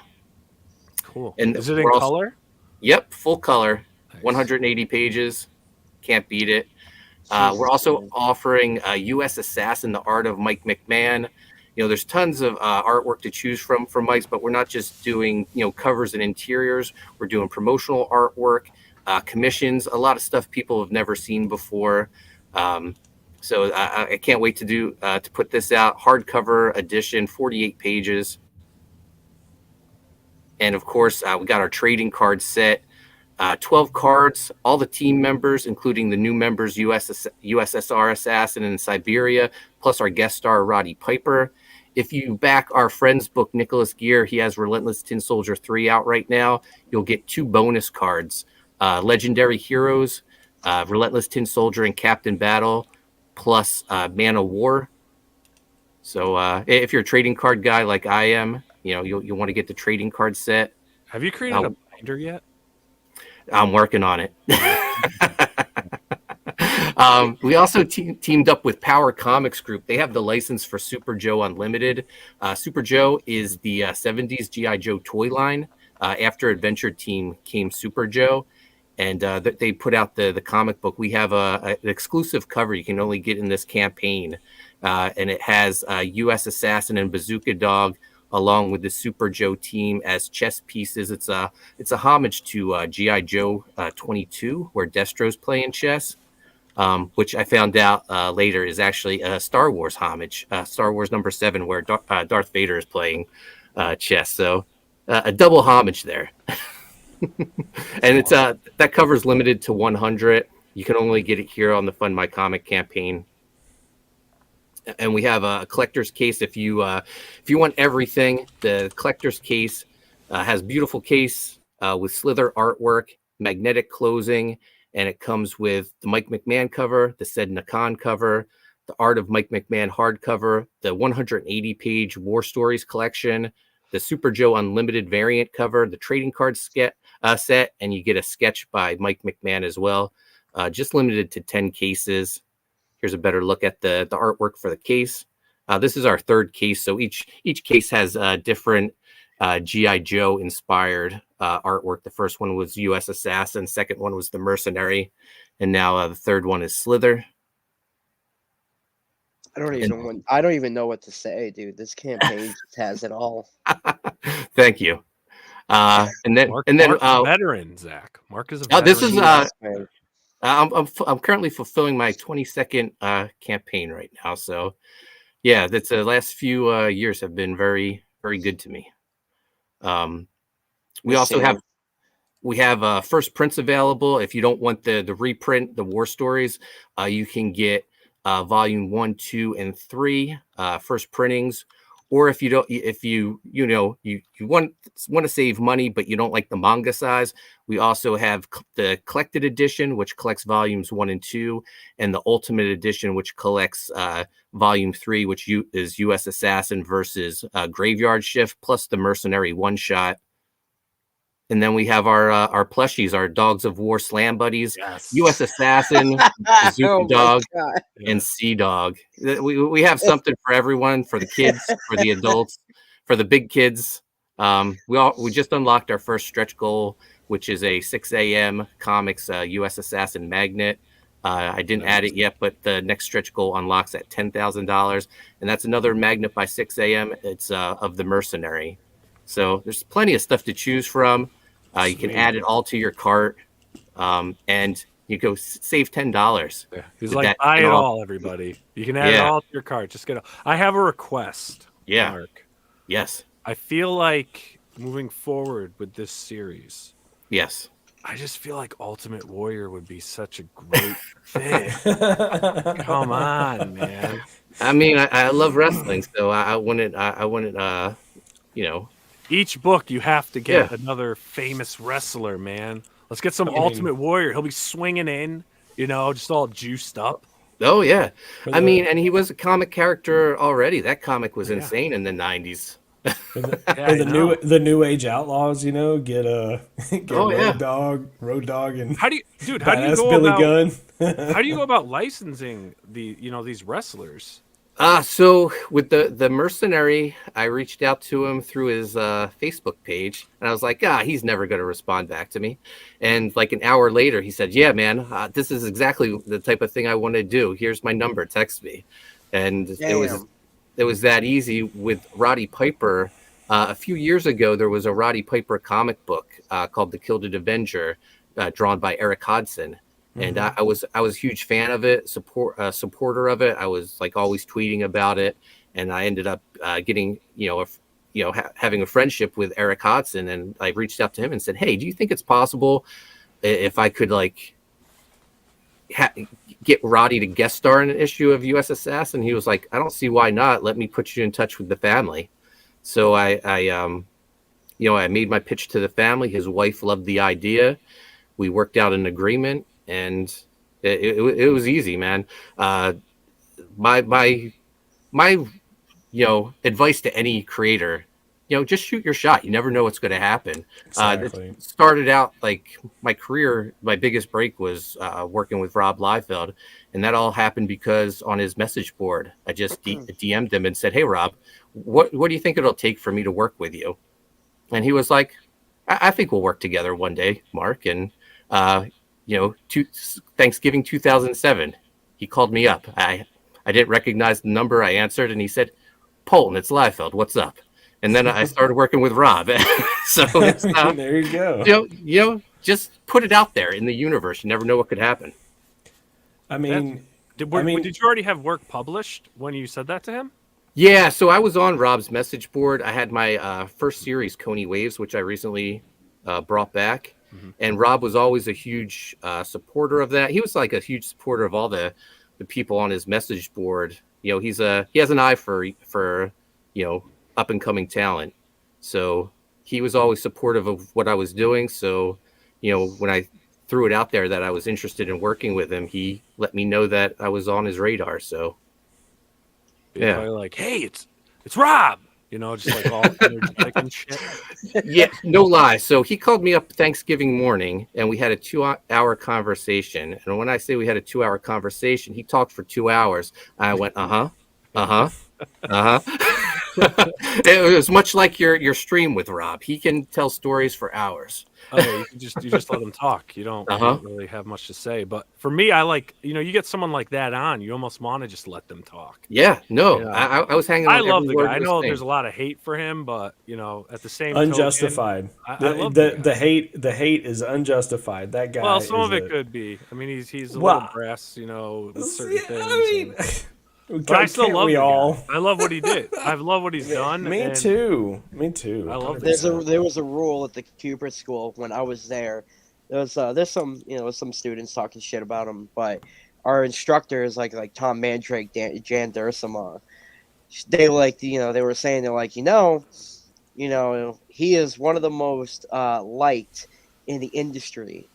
Cool. And is it in we're also- color? Yep, full color, Nice. 180 pages. Can't beat it. We're also offering USAssassin, the art of Mike McMahon. There's tons of artwork to choose from Mike's, but we're not just doing, covers and interiors. We're doing promotional artwork, commissions, a lot of stuff people have never seen before. So I can't wait to put this out. Hardcover edition, 48 pages. And of course, we got our trading card set. 12 cards, all the team members, including the new members, USSR Assassin and Siberia, plus our guest star, Roddy Piper. If you back our friend's book, Nicholas Gear, he has Relentless Tin Soldier 3 out right now. You'll get 2 bonus cards, Legendary Heroes, Relentless Tin Soldier and Captain Battle, plus Man of War. So if you're a trading card guy like I am, you'll want to get the trading card set. Have you created a binder yet? I'm working on it. We also teamed up with Power Comics Group. They have the license for Super Joe Unlimited. Super Joe is the 70s G.I. Joe toy line. After Adventure Team came Super Joe, and they put out the comic book. We have an exclusive cover you can only get in this campaign, and it has USAssassin and Bazooka Dog along with the Super Joe team as chess pieces. It's a homage to G.I. Joe 22, where Destro's playing chess, which I found out later is actually a Star Wars homage, Star Wars number 7, where Darth Vader is playing chess. So a double homage there. And it's that cover's limited to 100. You can only get it here on the Fund My Comic campaign. And we have a collector's case. If you want everything, the collector's case has beautiful case with Slither artwork, magnetic closing, and it comes with the Mike McMahon cover, the Said Nakan cover, the Art of Mike McMahon hardcover, the 180-page War Stories collection, the Super Joe Unlimited variant cover, the trading card set, and you get a sketch by Mike McMahon as well. Just limited to 10 cases. Here's a better look at the artwork for the case. This is our 3rd case, so each case has different G.I. Joe inspired artwork. The first one was USAssassin, second one was the Mercenary, and now the 3rd one is Slither. I don't even know what to say, dude. This campaign just has it all. Thank you. And then Mark's a uh, veteran, Zach. Mark is a oh, veteran. this is Jesus, man. I'm currently fulfilling my 22nd campaign right now. So yeah, that's the last few years have been very, very good to me. We The also same. have First Prints available. If you don't want the reprint, the war stories, you can get volume 1, 2, and 3 first printings. Or if you don't, if you want to save money, but you don't like the manga size, we also have the collected edition, which collects volumes 1 and 2, and the ultimate edition, which collects volume 3, which is U.S. Assassin versus Graveyard Shift, plus the Mercenary one shot. And then we have our plushies, our Dogs of War Slam Buddies, Yes. U.S. Assassin, Bazooka Oh my Dog, God. and Sea Dog. We have something for everyone, for the kids, for the adults, for the big kids. We just unlocked our first stretch goal, which is a 6 a.m. Comics U.S. Assassin magnet. I didn't add it yet, but the next stretch goal unlocks at $10,000, and that's another magnet by 6 a.m. It's of the Mercenary. So there's plenty of stuff to choose from. You can add it all to your cart, and you go save $10. Yeah. He's like, buy it all, everybody. You can add it all to your cart. Just get it. I have a request, Mark. Yes. I feel like moving forward with this series. Yes. I just feel like Ultimate Warrior would be such a great fit. Come on, man. I mean, I love wrestling, so I wouldn't, Each book you have to get another famous wrestler, man. Let's get some Ultimate Warrior. He'll be swinging in, just all juiced up. Oh yeah, and he was a comic character already. That comic was insane in the 90s. The new age outlaws, get Road Dog, and how do you go Billy about Gunn? how do you go about licensing these wrestlers? So with the Mercenary, I reached out to him through his Facebook page, and I was like, he's never going to respond back to me. And like an hour later, he said, yeah, man, this is exactly the type of thing I want to do. Here's my number, text me. And it was that easy. With Roddy Piper. A few years ago, there was a Roddy Piper comic book called The Gilded Avenger, drawn by Eric Hodson. And I was a huge fan of it, supporter of it. I was like always tweeting about it, and I ended up getting having a friendship with Eric Hodson. And I reached out to him and said, "Hey, do you think it's possible if I could get Roddy to guest star in an issue of U.S. Assassin?" He was like, "I don't see why not. Let me put you in touch with the family." So I made my pitch to the family. His wife loved the idea. We worked out an agreement. And it was easy, man. My advice to any creator, just shoot your shot. You never know what's going to happen. Exactly. It started out like my career. My biggest break was working with Rob Liefeld, and that all happened because on his message board, I just DM'd him and said, "Hey, Rob, what do you think it'll take for me to work with you?" And he was like, I think we'll work together one day, Mark." And Thanksgiving 2007, he called me up. I didn't recognize the number. I answered, and he said, "Poulton, it's Liefeld. What's up?" And then I started working with Rob. So it's, there you go. Just put it out there in the universe. You never know what could happen. I mean, did you already have work published when you said that to him? Yeah, so I was on Rob's message board. I had my first series, Coney Waves, which I recently brought back. And Rob was always a huge supporter of that. He was like a huge supporter of all the people on his message board. He has an eye for up and coming talent. So he was always supportive of what I was doing. So, when I threw it out there that I was interested in working with him, he let me know that I was on his radar. So yeah, like, hey, it's Rob. Just like all energetic and shit. Yeah, no lie. So he called me up Thanksgiving morning, and we had a 2-hour conversation. And when I say we had a 2-hour conversation, he talked for 2 hours. I went, It was much like your stream with Rob. He can tell stories for hours. Oh, yeah, you just let them talk. You don't really have much to say. But for me, I like, you get someone like that on, you almost want to just let them talk. Yeah, no, Yeah. I was hanging on. I love the every word guy. I he was know saying. there's a lot of hate for him, but at the same Unjustified. token, I love the guy. The hate is unjustified. That guy. Well, some is of it could be. I mean, he's a little brass, with certain things. But I still love the guy. I love what he did. I love what he's done. Me too. I love There was a rule at the Cooper School when I was there. There's some some students talking shit about him, but our instructors like Tom Mandrake, Jan Dursema, they they were saying they're like he is one of the most liked in the industry.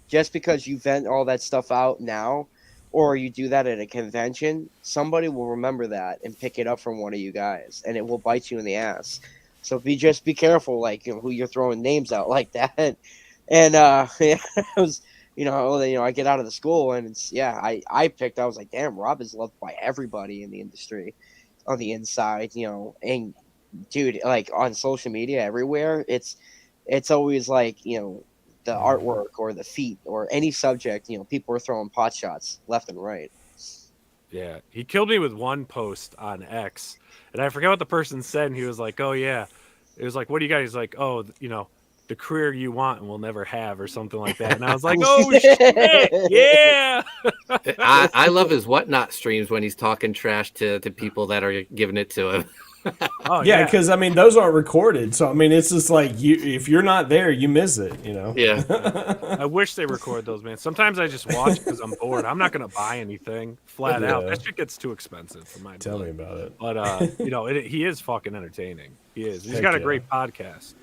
Just because you vent all that stuff out now, or you do that at a convention, somebody will remember that and pick it up from one of you guys, and it will bite you in the ass. So be careful, who you're throwing names out like that. And I was, I get out of the school and I was like, damn, Rob is loved by everybody in the industry, on the inside, and dude, on social media everywhere, it's always the artwork or the feet or any subject, people are throwing pot shots left and right. Yeah, he killed me with one post on X, and I forget what the person said, and he was like, oh yeah, it was like, what do you guys? He's like, oh, the career you want and will never have, or something like that. And I was like, oh shit, yeah. I love his whatnot streams when he's talking trash to people that are giving it to him. Oh, yeah, because those aren't recorded, so it's just like if you're not there, you miss it. Yeah. I wish they record those, man. Sometimes I just watch because I'm bored. I'm not gonna buy anything flat out. That shit gets too expensive for my. Tell me about it. But he is fucking entertaining. He is. He's got a great podcast.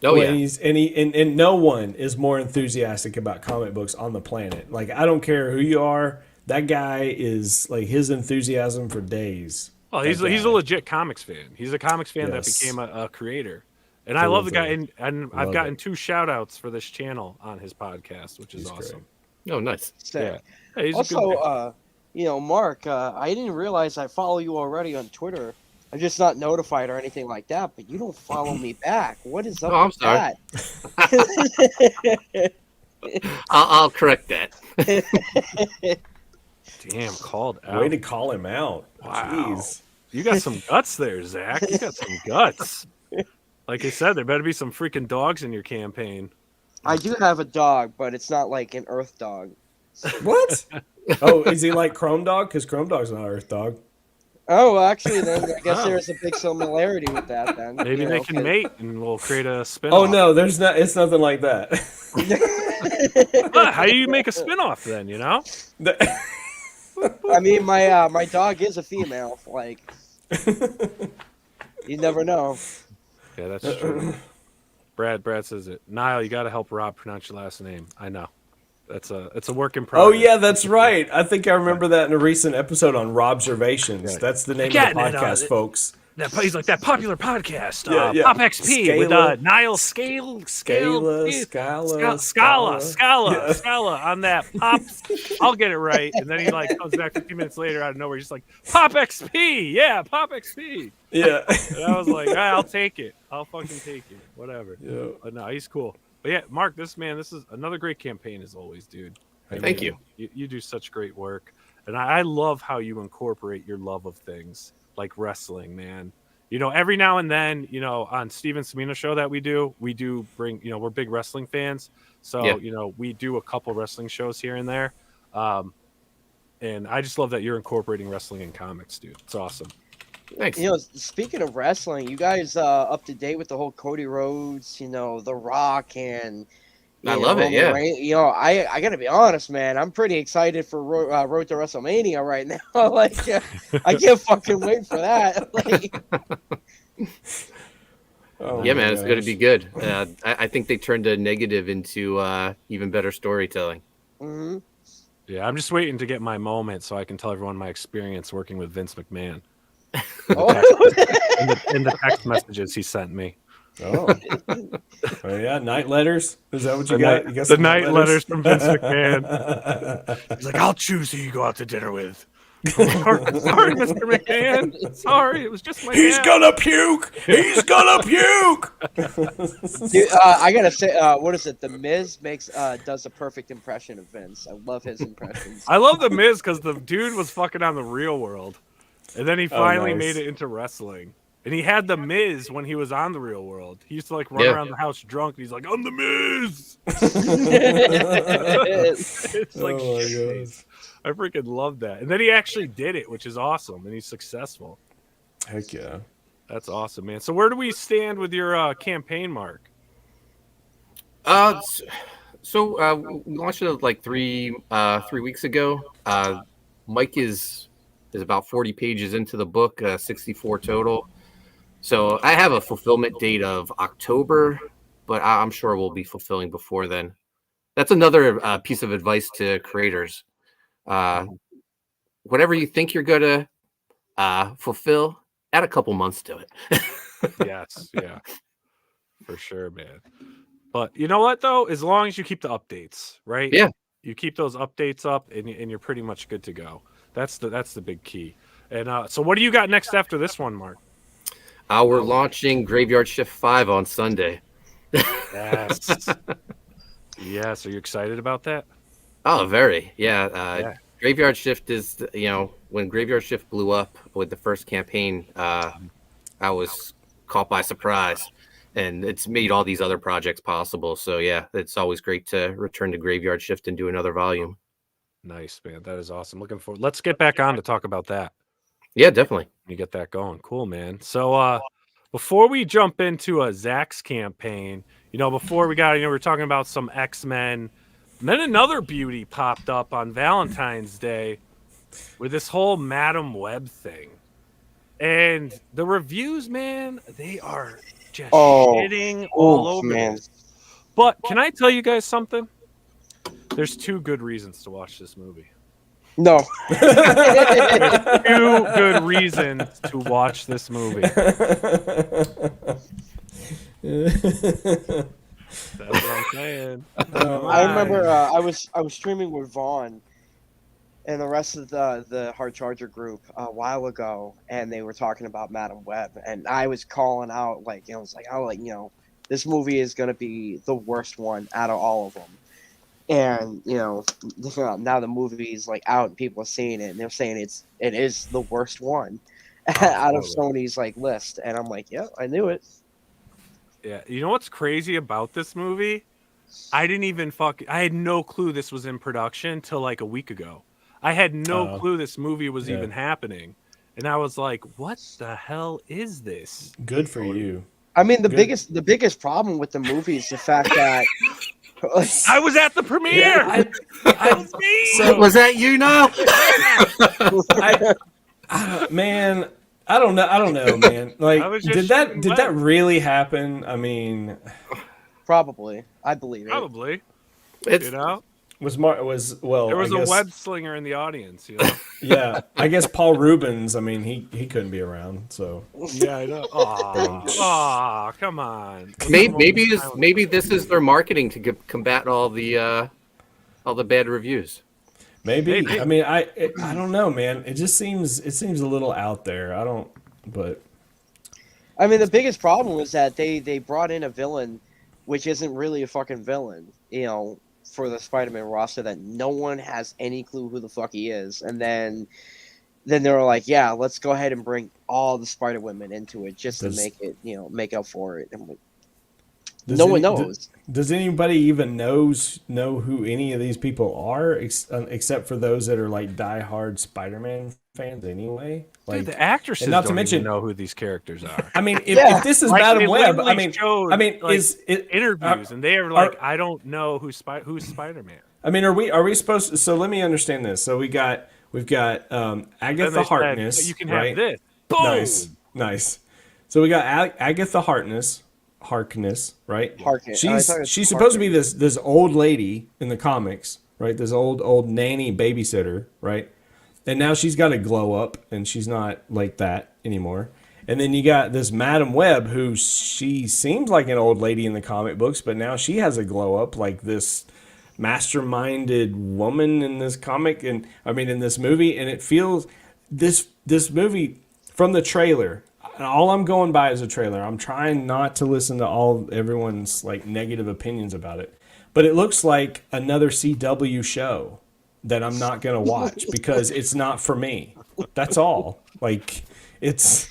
Oh yeah. And no one is more enthusiastic about comic books on the planet. I don't care who you are. That guy is his enthusiasm for days. Well, he's a legit comics fan. He's a comics fan that became a creator. And I love the guy. And I've gotten 2 shout outs for this channel on his podcast, which is awesome. Great. Oh, nice. Yeah. Hey, also, Mark, I didn't realize I follow you already on Twitter. I'm just not notified or anything like that, but you don't follow me back. What is up with that? I'll correct that. Damn, called out. Way to call him out. Wow. Jeez. You got some guts there, Zach. You got some guts. Like I said, there better be some freaking dogs in your campaign. I do have a dog, but it's not like an Earth dog. What? Oh, is he like Chrome Dog? Because Chrome Dog's not Earth Dog. Oh, actually, then I guess there's a big similarity with that. Then maybe they can mate, and we'll create a spin. Oh no, there's not. It's nothing like that. How do you make a spin-off then? I mean, my dog is a female. You never know. Yeah, that's true. Brad says it. Nile, you got to help Rob pronounce your last name. I know. It's a work in progress. Oh yeah, that's right. I think I remember that in a recent episode on Robservations. Yeah. That's the name of the podcast, folks. He's like that popular podcast, yeah. Pop XP with Nile Scala on that Pop. I'll get it right, and then he comes back 15 minutes later out of nowhere. He's like Pop XP, yeah, Pop XP. Yeah, and I was like, I'll take it. I'll fucking take it. Whatever. Yeah. But no, he's cool. But yeah, Mark, this is another great campaign as always, dude. Thank you. You do such great work, and I love how you incorporate your love of things like wrestling, man. Every now and then, on Steven Samino's show that we do bring, we're big wrestling fans. So, we do a couple wrestling shows here and there. And I just love that you're incorporating wrestling in comics, dude. It's awesome. Thanks. Speaking of wrestling, you guys up to date with the whole Cody Rhodes, The Rock, and I love it. Yeah. I got to be honest, man. I'm pretty excited for Road to WrestleMania right now. I can't fucking wait for that. Yeah, man, it's going to be good. I think they turned a negative into even better storytelling. Mm-hmm. Yeah, I'm just waiting to get my moment so I can tell everyone my experience working with Vince McMahon. In the text messages he sent me. Oh yeah, night letters. Is that what you got? You got the night letters from Vince McMahon. He's like, I'll choose who you go out to dinner with. Sorry, Mr. McMahon. Sorry, it was just my He's dad. gonna puke. He's gonna puke. Dude, I gotta say, what is it? The Miz does a perfect impression of Vince. I love his impressions. I love the Miz because the dude was fucking on the Real World, and then he finally nice. made it into wrestling. And he had the Miz when he was on the Real World. He used to like run around the house drunk, and he's like, "I'm the Miz." It's like, Oh my shit. gosh. I freaking love that. And then he actually did it, which is awesome, and he's successful. Heck yeah. That's awesome, man. So where do we stand with your campaign, Mark? So we launched it like 3 weeks ago. Mike is about 40 pages into the book, 64 total. So I have a fulfillment date of October, but I'm sure we'll be fulfilling before then. That's another piece of advice to creators. Whatever you think you're going to fulfill, add a couple months to it. Yes, yeah, for sure, man. But you know what, though? As long as you keep the updates, right? Yeah. You keep those updates up, and you're pretty much good to go. That's the big key. And so what do you got next after this one, Mark? We're launching Graveyard Shift 5 on Sunday. Yes. Yes. Are you excited about that? Oh, very. Yeah. Graveyard Shift is, when Graveyard Shift blew up with the first campaign, I was caught by surprise. And it's made all these other projects possible. So, yeah, it's always great to return to Graveyard Shift and do another volume. Nice, man. That is awesome. Looking forward. Let's get back on to talk about that. Yeah, definitely. You get that going. Cool, man. So before we jump into Zach's campaign, before we were talking about some X-Men, and then another beauty popped up on Valentine's Day with this whole Madam Web thing. And the reviews, man, they are just shitting all over this. But can I tell you guys something? There's 2 good reasons to watch this movie. No. 2 good reasons to watch this movie. That's what I'm saying. I remember I was streaming with Vaughn and the rest of the Hard Charger group a while ago, and they were talking about Madam Web, and I was calling out this movie is gonna be the worst one out of all of them. And now the movie is like out and people are seeing it, and they're saying it is the worst one out of Sony's list. And I'm like, yeah, I knew it. Yeah, you know what's crazy about this movie? I had no clue this was in production till like a week ago. I had no clue this movie was even happening, and I was like, what the hell is this? Good for you. I mean, the biggest problem with the movie is the fact that. I was at the premiere. Was that you now? Man, I don't know, man. Did that really happen? I mean, probably. I believe it. Probably. It's, There was a web slinger in the audience. Yeah, I guess Paul Rubens. I mean, he couldn't be around, so. Yeah, I know. Aw, come on. Maybe this is their marketing to combat all the bad reviews. Maybe. I mean, I don't know, man. It seems a little out there. But. I mean, the biggest problem was that they brought in a villain, which isn't really a fucking villain, for the Spider-Man roster, that no one has any clue who the fuck he is. And then they were like, yeah, let's go ahead and bring all the Spider-Women into it just to make it, make up for it. And no one knows. Does anybody even know who any of these people are, except for those that are like diehard Spider-Man fans anyway? Dude, the actresses and not don't to mention, even know who these characters are. I mean, if this is Madam Web, is it interviews, and they are like, I don't know who's Spider-Man. I mean, are we supposed to? So let me understand this. So we've got Agatha Harkness. You can right? have this. Boom! Nice. So we got Agatha Harkness, right? Harkness. She's supposed to be this old lady in the comics, right? This old nanny babysitter, right? And now she's got a glow up, and she's not like that anymore. And then you got this Madam Web, who she seems like an old lady in the comic books, but now she has a glow up like this masterminded woman in this comic, and I mean in this movie, and it feels this movie from the trailer. And all I'm going by is a trailer. I'm trying not to listen to everyone's like negative opinions about it, but it looks like another CW show that I'm not gonna watch because it's not for me. That's all. Like, it's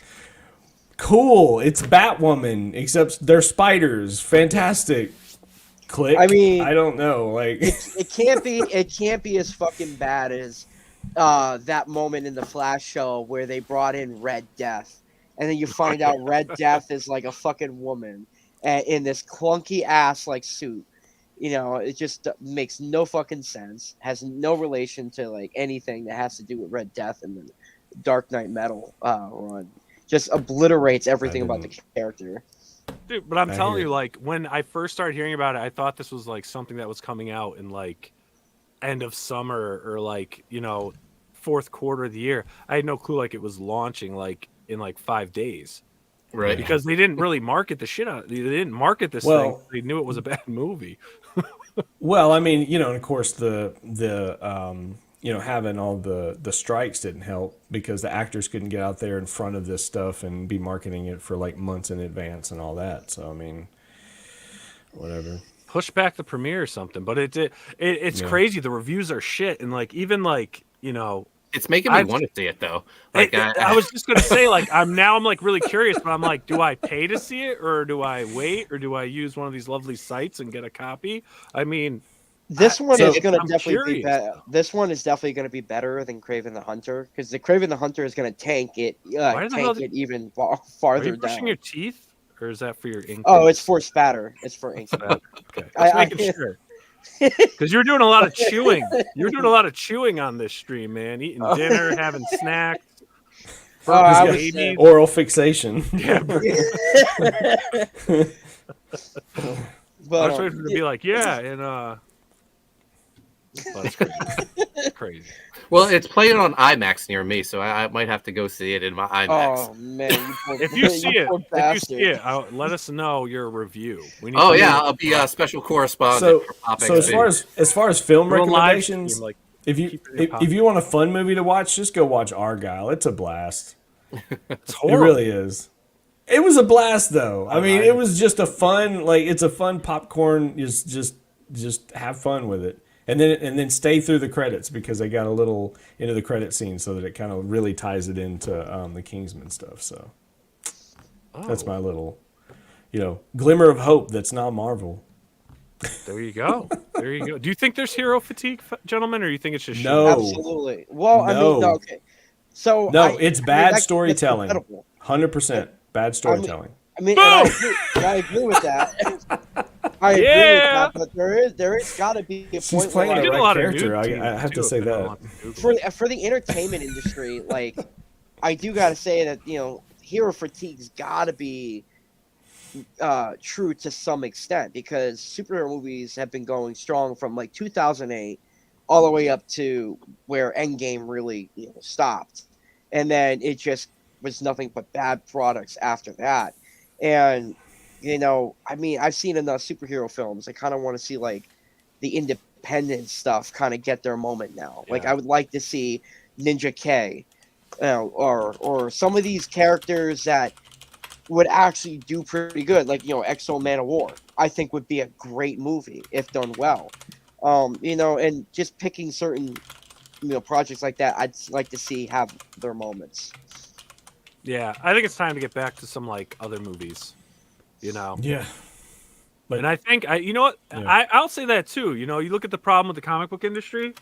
cool. It's Batwoman, except they're spiders. Fantastic. Click. I mean, I don't know. Like, it can't be as fucking bad as that moment in the Flash show where they brought in Red Death, and then you find out Red Death is like a fucking woman in this clunky ass like suit. You know, it just makes no fucking sense. Has no relation to like anything that has to do with Red Death and the Dark Knight Metal run. Just obliterates everything about the character. Dude, but I'm telling you, like, when I first started hearing about it, I thought this was like something that was coming out in like end of summer or like, you know, fourth quarter of the year. I had no clue like it was launching like in like 5 days. Right. Because they didn't really market the shit out. They didn't market this thing. They knew it was a bad movie. well, I mean, you know, and of course the you know, having all the strikes didn't help because the actors couldn't get out there in front of this stuff and be marketing it for like months in advance and all that. So I mean, whatever. Push back the premiere or something. But it's crazy. The reviews are shit, and like even like, you know, it's making me want to see it though. Like I was just gonna say, like I'm like really curious, but I'm like, do I pay to see it, or do I wait, or do I use one of these lovely sites and get a copy? I mean, this one is going to I'm definitely be curious, better. This one is definitely going to be better than Kraven the Hunter because the Kraven the Hunter is going to tank it, even farther Are you brushing down. your teeth, or is that for your ink? Oh, it's for spatter. It's for ink. Okay, just making sure. Because you're doing a lot of chewing. You're doing a lot of chewing on this stream, man. Eating dinner, having snacks. Oral fixation. Yeah. But, I was waiting for it to be like, yeah, and that's crazy. Crazy. Well, it's playing on IMAX near me, so I might have to go see it in my IMAX. Oh man! If you see it, let us know your review. We need I'll be a special correspondent. So as far as film recommendations, like if you want a fun movie to watch, just go watch Argyle. It's a blast. It's It really is. It was a blast, though. I mean, it was just a fun, like, it's a fun popcorn. Just have fun with it, and then stay through the credits because they got a little into the credit scene so that it kind of really ties it into the Kingsman stuff. So that's my little, you know, glimmer of hope. That's not Marvel. There you go. There you go. Do you think there's hero fatigue, gentlemen, or do you think it's just no? Absolutely. Well, I mean, okay. So it's bad storytelling. 100%. Bad storytelling. I mean, I agree with that. I agree with that, but there is got to be a point. She's playing where, the like, right character. I have to say that. For the entertainment industry, like I do got to say that, you know, hero fatigue's got to be true to some extent because superhero movies have been going strong from like 2008 all the way up to where Endgame really, you know, stopped, and then it just was nothing but bad products after that. And, you know, I mean, I've seen enough superhero films. I kind of want to see like the independent stuff kind of get their moment now. Yeah. Like I would like to see Ninja K, or some of these characters that would actually do pretty good, like, you know, Exo Man of War. I think would be a great movie if done well. You know, and just picking certain, you know, projects like that, I'd like to see have their moments. Yeah, I think it's time to get back to some like other movies, you know. Yeah. But, and I think you know what, yeah. I'll say that too. You know, you look at the problem with the comic book industry.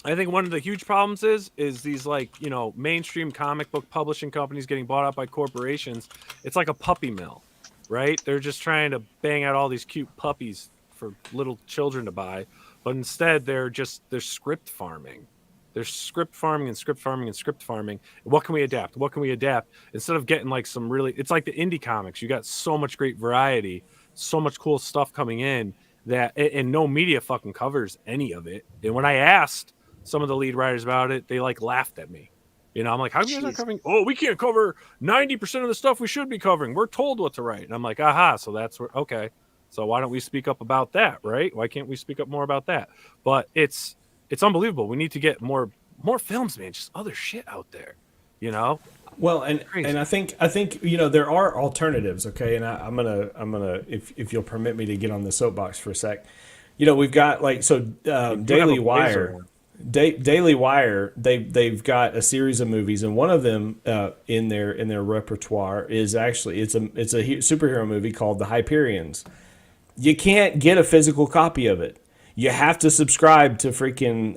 I think one of the huge problems is these like, you know, mainstream comic book publishing companies getting bought out by corporations. It's like a puppy mill, right? They're just trying to bang out all these cute puppies for little children to buy, but instead they're script farming. They're script farming and script farming and script farming. What can we adapt? What can we adapt? Instead of getting like some really, it's like the indie comics. You got so much great variety, so much cool stuff coming in that, and no media fucking covers any of it. And when I asked some of the lead writers about it, they like laughed at me. You know, I'm like, how are you guys covering? Oh, we can't cover 90% of the stuff we should be covering. We're told what to write. And I'm like, aha, so that's where, okay. So why don't we speak up about that, right? Why can't we speak up more about that? But it's unbelievable. We need to get more films, man. Just other shit out there, you know. Well, and I think there are alternatives, okay. And I'm gonna if you'll permit me to get on the soapbox for a sec. We've got Daily Wire. Daily Wire, they've got a series of movies, and one of them in their repertoire is actually it's a superhero movie called The Hyperions. You can't get a physical copy of it. You have to subscribe to freaking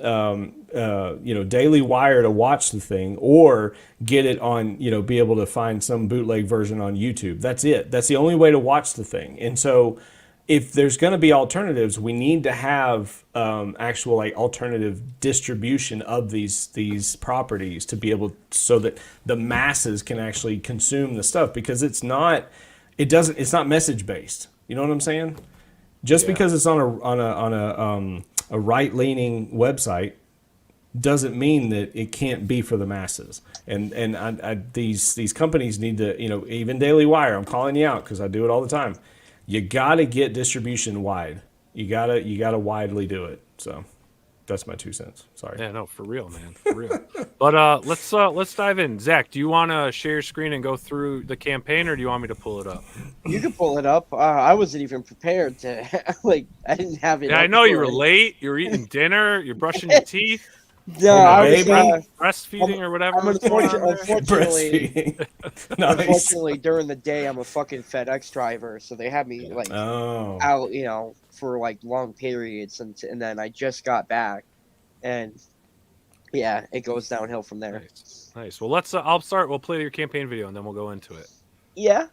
Daily Wire to watch the thing, or get it on be able to find some bootleg version on YouTube. That's it. That's the only way to watch the thing. And so, if there's going to be alternatives, we need to have actual alternative distribution of these properties to be able so that the masses can actually consume the stuff, because it's not message based. You know what I'm saying? Just because it's on a right leaning website doesn't mean that it can't be for the masses. And these companies need to even Daily Wire. I'm calling you out because I do it all the time. You got to get distribution wide. You gotta widely do it. So that's my 2 cents. Sorry. Yeah, no, for real, man, for real. But let's dive in. Zach, do you want to share your screen and go through the campaign, or do you want me to pull it up? You can pull it up. I wasn't even prepared to I didn't have it. Yeah, I know you were late. You were eating dinner. You're brushing your teeth. Yeah, I was breastfeeding or whatever. Unfortunately, unfortunately, during the day, I'm a fucking FedEx driver, so they have me out, for long periods, and then I just got back, and yeah, it goes downhill from there. Nice. Well, let's. I'll start. We'll play your campaign video, and then we'll go into it. Yeah.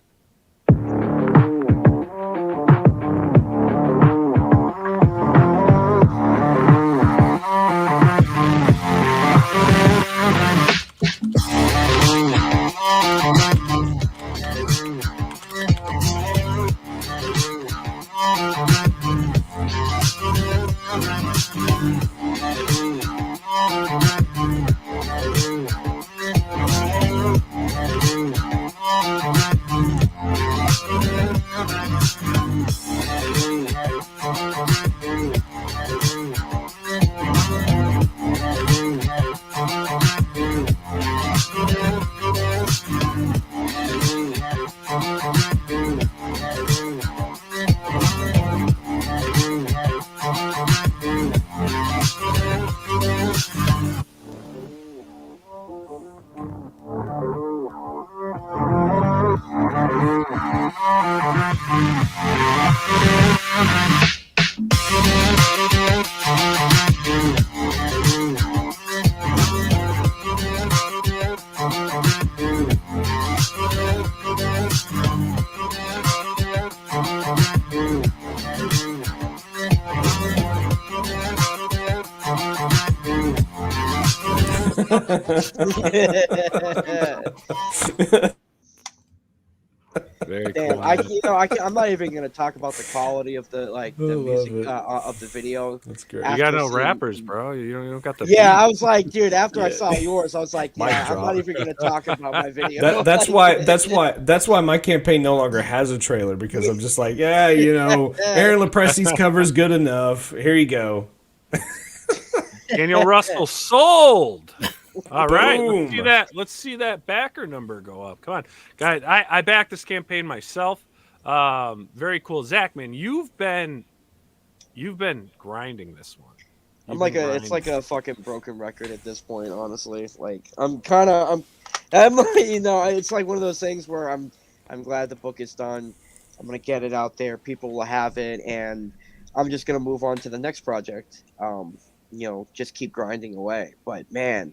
Very Damn, cool. I'm not even gonna talk about the quality of the the music of the video. That's great. You got no rappers, bro. You don't got the. Yeah, beat. I was like, dude. After I saw yours, I was like, yeah, I'm not even gonna talk about my video. That's why my campaign no longer has a trailer, because I'm just like, Aaron Lepresti's cover is good enough. Here you go. Daniel Russell sold. All right, Boom. let's see that backer number go up. Come on, guys. I backed this campaign myself. Very cool, Zach. Man, you've been grinding this one. It's like a fucking broken record at this point, honestly. Like I'm it's like one of those things where I'm glad the book is done. I'm gonna get it out there. People will have it, and I'm just gonna move on to the next project. Just keep grinding away. But man,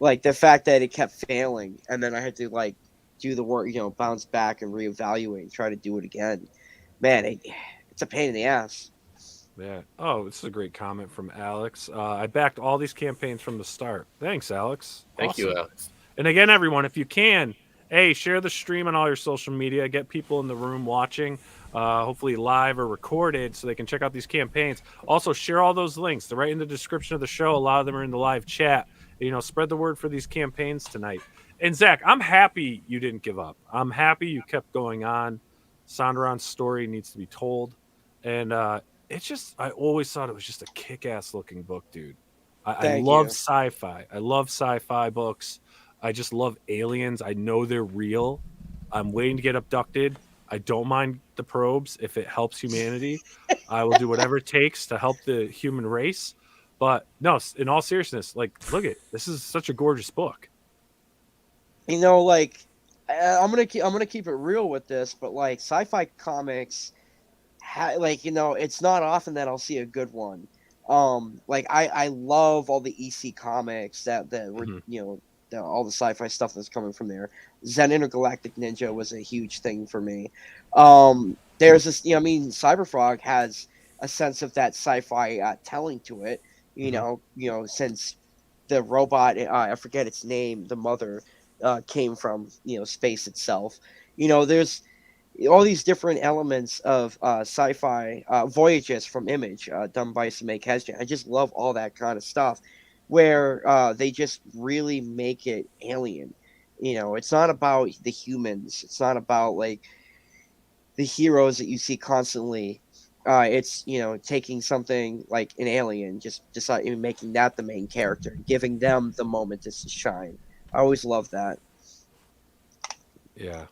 the fact that it kept failing, and then I had to do the work, bounce back and reevaluate and try to do it again. Man, it's a pain in the ass. Yeah. Oh, this is a great comment from Alex. I backed all these campaigns from the start. Thanks, Alex. Thank you, Alex. And again, everyone, if you can, share the stream on all your social media. Get people in the room watching, hopefully live or recorded, so they can check out these campaigns. Also, share all those links. They're right in the description of the show. A lot of them are in the live chat. Spread the word for these campaigns tonight. And Zach, I'm happy you didn't give up. I'm happy you kept going on. Sonderon's story needs to be told. and it's just I always thought it was just a kick-ass looking book, dude. I Thank love you. sci-fi. I love sci-fi books. I just love aliens. I know they're real. I'm waiting to get abducted. I don't mind the probes if it helps humanity. I will do whatever it takes to help the human race. But no, in all seriousness, like, look at this is such a gorgeous book. You know, like I'm gonna keep it real with this, but like sci-fi comics, like, you know, it's not often that I'll see a good one. Like I love all the EC comics that were, Mhm. you know, all the sci-fi stuff that's coming from there. Zen Intergalactic Ninja was a huge thing for me. There's this, you know, I mean, Cyberfrog has a sense of that sci-fi telling to it. Mhm. You know, since the robot, I forget its name, the mother, came from, you know, space itself. You know, there's all these different elements of sci-fi voyages from Image, done by Samay Kesjan. I just love all that kind of stuff, where they just really make it alien. You know, it's not about the humans. It's not about like the heroes that you see constantly. It's, you know, taking something like an alien, just deciding making that the main character, giving them the moment to shine. I always love that. Yeah.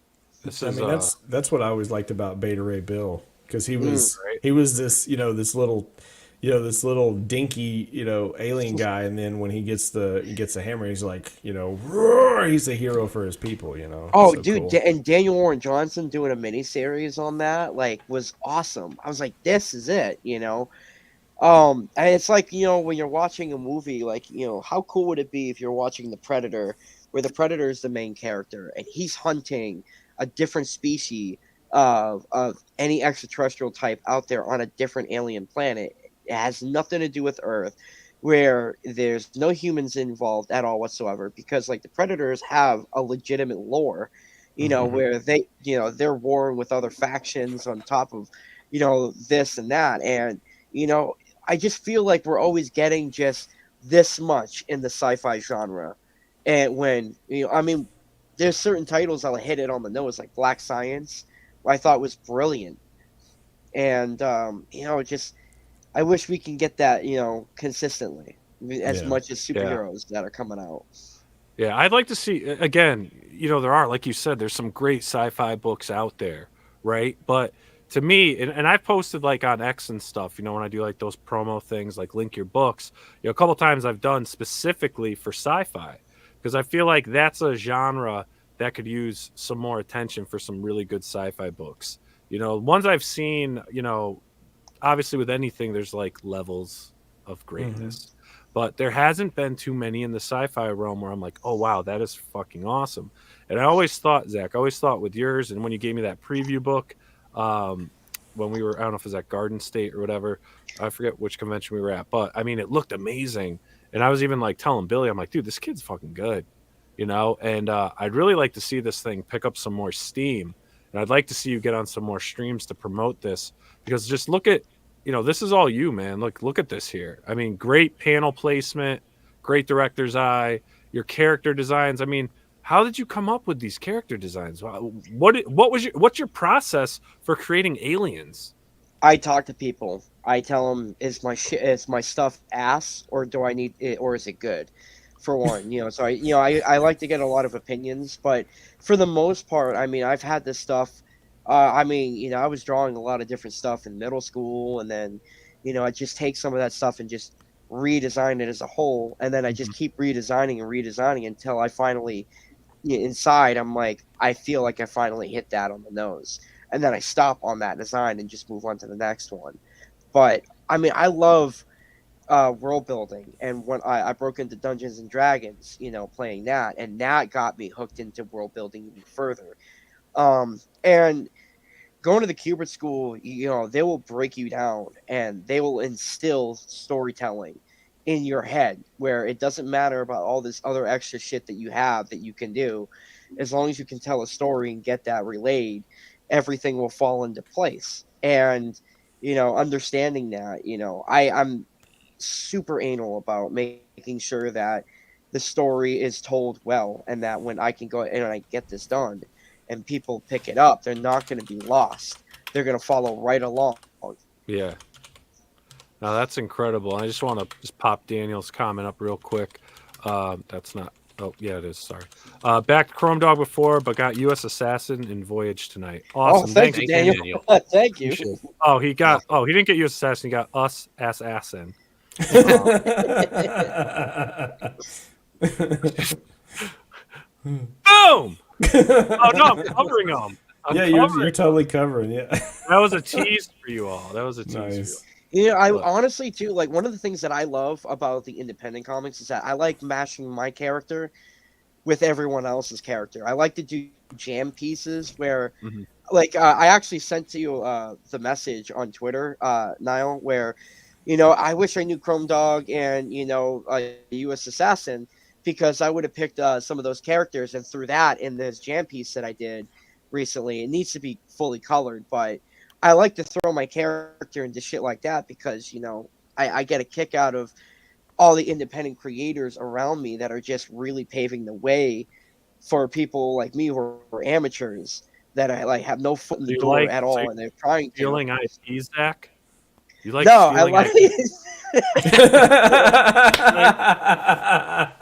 This I is mean, that's what I always liked about Beta Ray Bill, because Mm. right. he was this, you know, this little dinky, you know, alien guy, and then when he gets the hammer, he's like, you know, roar, he's a hero for his people, you know. Oh, So dude, cool. And Daniel Warren Johnson doing a miniseries on that, like, was awesome. I was like, this is it, you know. And it's like, you know, when you're watching a movie, like, you know, how cool would it be if you're watching The Predator, where the Predator is the main character and he's hunting a different species of any extraterrestrial type out there on a different alien planet. It has nothing to do with Earth, where there's no humans involved at all whatsoever, because like the Predators have a legitimate lore, you know, Mhm. where they, you know, they're warring with other factions on top of, you know, this and that. And, you know, I just feel like we're always getting just this much in the sci-fi genre. And when, you know, I mean, there's certain titles that'll hit it on the nose, like Black Science, I thought was brilliant. And you know, just I wish we can get that, you know, consistently as Yeah. much as Yeah. superheroes that are coming out. Yeah, I'd like to see again, you know, there are, like you said, there's some great sci-fi books out there, right? But to me, and I've posted like on X and stuff, you know, when I do like those promo things, like link your books, you know, a couple times I've done specifically for sci-fi, because I feel like that's a genre that could use some more attention for some really good sci-fi books. You know, ones I've seen, you know, obviously with anything there's like levels of greatness, but there hasn't been too many in the sci-fi realm where I'm like, oh wow, that is fucking awesome. And I always thought, Zach, I always thought with yours, and when you gave me that preview book, um when we were, I don't know if it was at Garden State or whatever, I forget which convention we were at, but I mean it looked amazing. And I was even like telling Billy, I'm like, dude, this kid's fucking good, you know. And I'd really like to see this thing pick up some more steam, and I'd like to see you get on some more streams to promote this, because just look at, you know, this is all you, man. Look at this here. I mean, great panel placement, great director's eye, your character designs. I mean, how did you come up with these character designs? What's your process for creating aliens? I talk to people. I tell them, is my stuff ass, or do I need it, or is it good? For one, you know, so I like to get a lot of opinions, but for the most part, I mean, I've had this stuff. I mean, you know, I was drawing a lot of different stuff in middle school, and then, you know, I just take some of that stuff and just redesign it as a whole, and then I just keep redesigning and redesigning until I finally, inside, I'm like, I feel like I finally hit that on the nose, and then I stop on that design and just move on to the next one. But I mean, I love world building, and when I broke into Dungeons and Dragons, you know, playing that, and that got me hooked into world building even further. And going to the Cubert school, you know, they will break you down and they will instill storytelling in your head, where it doesn't matter about all this other extra shit that you have that you can do. As long as you can tell a story and get that relayed, everything will fall into place. And, you know, understanding that, you know, I'm super anal about making sure that the story is told well, and that when I can go and I get this done and people pick it up, they're not going to be lost. They're going to follow right along. Yeah. Now that's incredible. I just want to just pop Daniel's comment up real quick. That's not. Oh, yeah, it is. Sorry. Backed Chrome Dog before, but got US Assassin in Voyage tonight. Awesome. Oh, thank you, Daniel. Thank you. Oh, he got. Oh, he didn't get US Assassin. He got Us Assassin. Boom! Oh no, I'm covering them. You're totally covering. Yeah, that was a tease for you all. That was a tease. Nice. For you all. Yeah, I honestly too like one of the things that I love about the independent comics is that I like mashing my character with everyone else's character. I like to do jam pieces where, like, I actually sent to you the message on Twitter, Nile, where, I wish I knew Chrome Dog and US Assassin because I would have picked some of those characters and threw that in this jam piece that I did recently. It needs to be fully colored, but I like to throw my character into shit like that because, I get a kick out of all the independent creators around me that are just really paving the way for people like me who are amateurs that I have no foot in the door at all, and they're trying to. Stealing IP, Zach? You like no, stealing I like.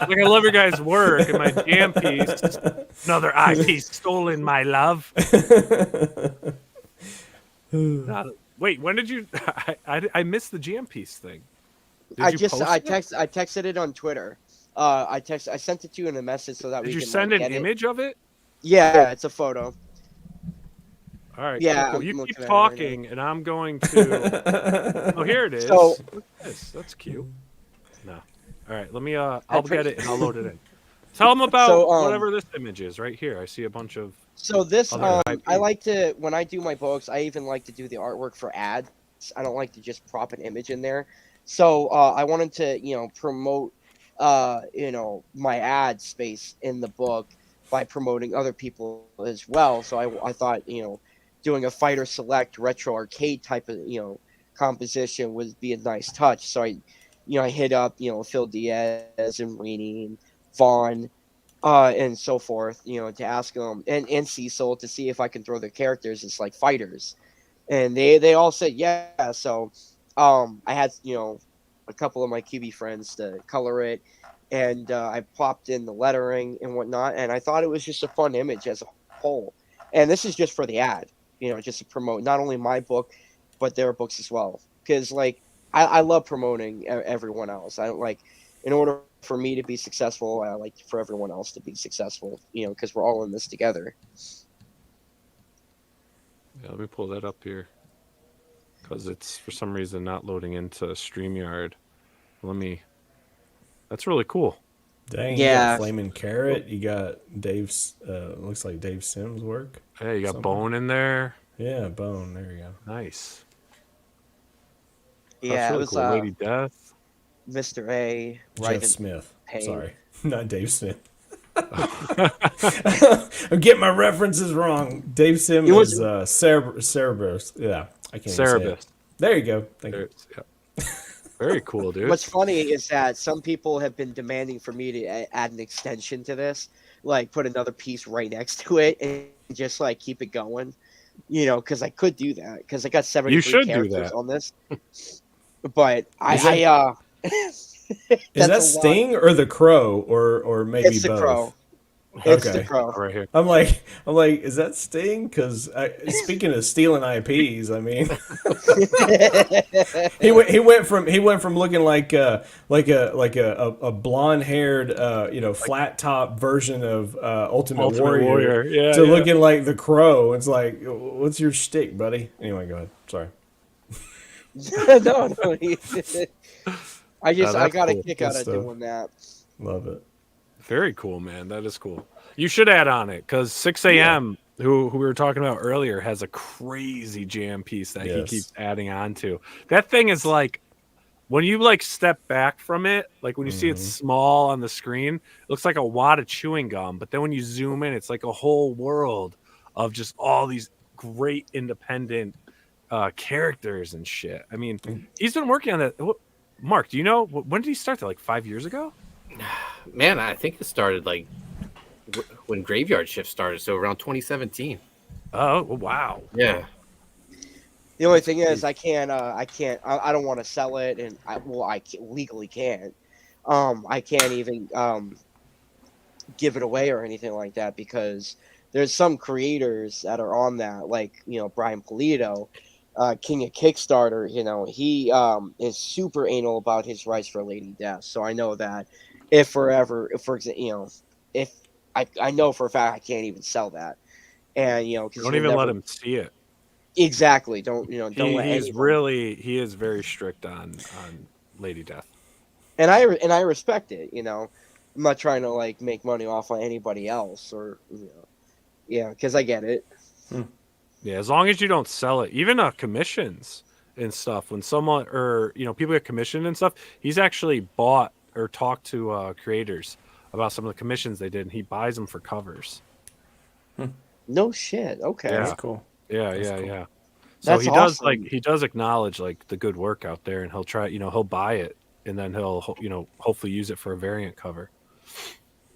Like I love your guys' work and my jam piece. Another IP stolen, my love. Wait, when did you? I missed the jam piece thing. I texted it on Twitter. I sent it to you in a message so that did we you can send like, an image of it? Yeah, it's a photo. All right. Yeah, cool. You keep talking, and I'm going to. Oh, here it is. So, look at this. That's cute. No. All right. Let me. I'll get it and I'll load it in. Tell them about whatever this image is right here. I see a bunch of. So this, I like to when I do my books, I even like to do the artwork for ads. I don't like to just prop an image in there. So I wanted to, promote, my ad space in the book by promoting other people as well. So I thought, doing a fighter select retro arcade type of, composition would be a nice touch. So I hit up, Phil Diaz and Rainey and Vaughn, and so forth, to ask them and Cecil to see if I can throw their characters as like fighters. And they all said yeah. So I had a couple of my QB friends to color it, and I popped in the lettering and whatnot, and I thought it was just a fun image as a whole. And this is just for the ad, just to promote not only my book but their books as well, because I love promoting everyone else. I don't in order for me to be successful, I like for everyone else to be successful, because we're all in this together. Yeah, let me pull that up here because it's for some reason not loading into StreamYard. That's really cool. Dang, you got Flaming Carrot. You got Dave's. Looks like Dave Sims' work. Hey, you got Bone in there. Yeah, Bone. There you go. Nice. Yeah, That's really it was cool. Lady Death. Mr. A. Jeff Smith. Pain. Sorry, not Dave Smith. I'm getting my references wrong. Dave Sim is Cerebus. Yeah, I can't say it. There you go. Thank you. Yeah. Very cool, dude. What's funny is that some people have been demanding for me to add an extension to this, like put another piece right next to it and just keep it going, because I could do that because I got 73 characters on this. But is that Sting or the Crow or maybe it's both? The Crow. It's the Crow right here. I'm like, is that Sting? Because speaking of stealing IPs, I mean, he went from looking like a blonde haired flat top version of Ultimate Warrior to looking like the Crow. It's like, what's your shtick, buddy? Anyway, go ahead. Sorry. No. I got a kick out of doing that. Love it. Very cool, man. That is cool. You should add on it because 6 a.m. Who we were talking about earlier has a crazy jam piece that he keeps adding on to. That thing is when you step back from it, when you see it small on the screen, it looks like a wad of chewing gum. But then when you zoom in, it's like a whole world of just all these great independent characters and shit. I mean, he's been working on that. Mark, do you know when did he start that? 5 years ago? Man, I think it started when Graveyard Shift started, so around 2017. Oh, wow. Yeah. The only thing is, I don't want to sell it, and legally can't. I can't even give it away or anything like that because there's some creators that are on that, like Brian Polito, King of Kickstarter. He is super anal about his rights for Lady Death. So I know that if I know for a fact I can't even sell that, and because Don't even let him see it. Exactly. Don't let he is very strict on Lady Death. And I respect it. I'm not trying to like make money off of anybody else or because I get it. Yeah, as long as you don't sell it, even commissions and stuff. When someone or people get commissioned and stuff, he's actually bought or talked to creators about some of the commissions they did, and he buys them for covers. No shit. Okay. Yeah. That's cool. Yeah. So That's he awesome. does acknowledge like the good work out there, and he'll try. He'll buy it, and then he'll hopefully use it for a variant cover.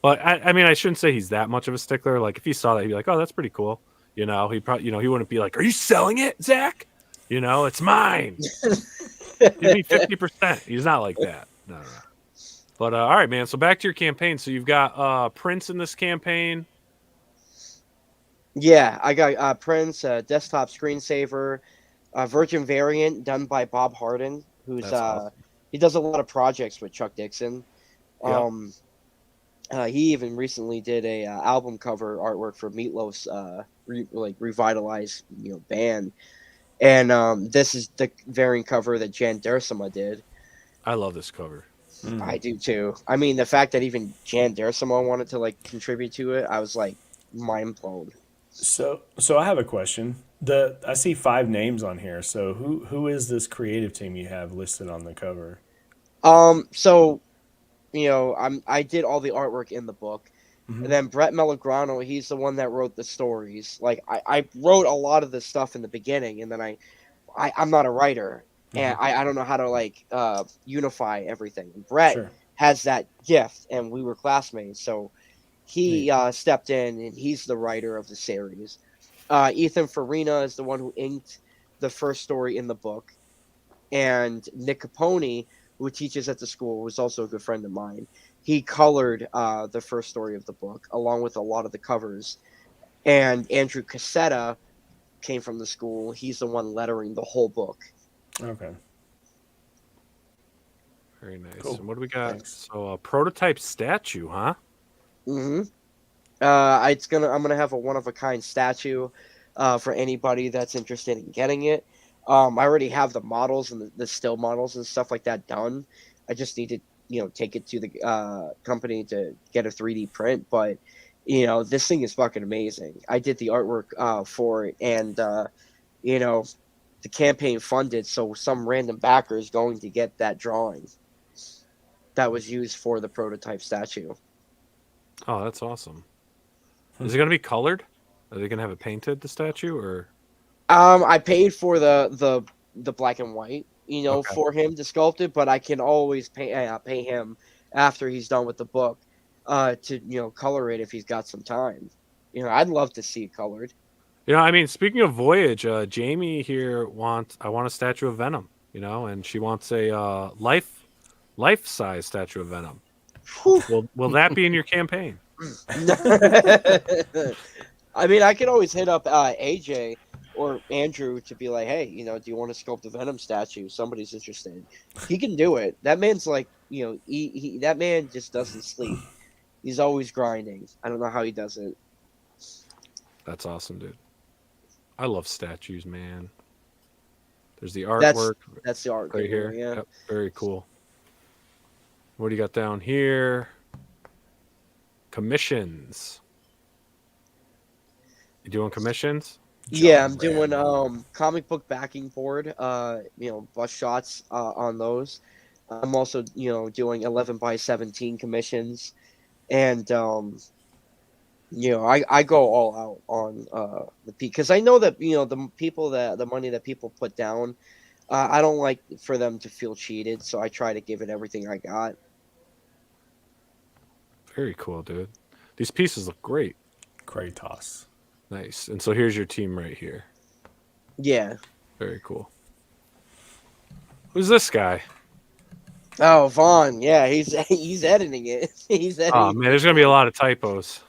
But I mean, I shouldn't say he's that much of a stickler. Like if he saw that, he'd be like, "Oh, that's pretty cool." He probably he wouldn't be like, "Are you selling it, Zach? It's mine. Give me 50%." He's not like that. No. But all right, man. So back to your campaign. So you've got Prince in this campaign. Yeah, I got Prince, desktop screensaver, Virgin variant done by Bob Harden, who's Awesome. He does a lot of projects with Chuck Dixon. Yep. He even recently did a album cover artwork for Meatloaf's revitalized band, and this is the variant cover that Jan Dersima did. I love this cover. I do too. I mean, the fact that even Jan Dersima wanted to like contribute to it, I was like mind blown. So I have a question. I see 5 names on here. So who is this creative team you have listed on the cover? So I did all the artwork in the book, and then Brett Melograno, he's the one that wrote the stories. Like I wrote a lot of the stuff in the beginning, and then I'm not a writer, and I don't know how to like unify everything. And Brett has that gift, and we were classmates, so he stepped in, and he's the writer of the series. Ethan Farina is the one who inked the first story in the book, and Nick Capone, who teaches at the school, was also a good friend of mine. He colored the first story of the book, along with a lot of the covers. And Andrew Cassetta came from the school. He's the one lettering the whole book. Okay. Very nice. Cool. And what do we got? Thanks. So a prototype statue, huh? Mm-hmm. I'm gonna have a one-of-a-kind statue for anybody that's interested in getting it. I already have the models and the still models and stuff like that done. I just need to, take it to the company to get a 3D print. But, this thing is fucking amazing. I did the artwork for it, and, the campaign funded, so some random backer is going to get that drawing that was used for the prototype statue. Oh, that's awesome. Is it going to be colored? Are they going to have it painted, the statue, or? I paid for the black and white, Okay. for him to sculpt it, but I can always pay him after he's done with the book, to color it if he's got some time. I'd love to see it colored. I mean, speaking of Voyage, Jamie here I want a statue of Venom, and she wants a life-size statue of Venom. Will that be in your campaign? I mean, I could always hit up AJ or Andrew to be like, hey, do you want to sculpt a Venom statue? Somebody's interested. He can do it. That man's like, that man just doesn't sleep. He's always grinding. I don't know how he does it. That's awesome, dude. I love statues, man. There's the artwork. That's the art right here. Yeah. Yep, very cool. What do you got down here? Commissions. You doing commissions? Yeah, I'm doing comic book backing board, bus shots on those. I'm also, doing 11 by 17 commissions, and I go all out on the peak because I know that the money that people put down, I don't like for them to feel cheated, so I try to give it everything I got. Very cool, dude. These pieces look great. Kratos. Nice. And so here's your team right here. Yeah. Very cool. Who's this guy? Oh, Vaughn. Yeah, he's editing it. He's editing. Oh man, there's gonna be a lot of typos.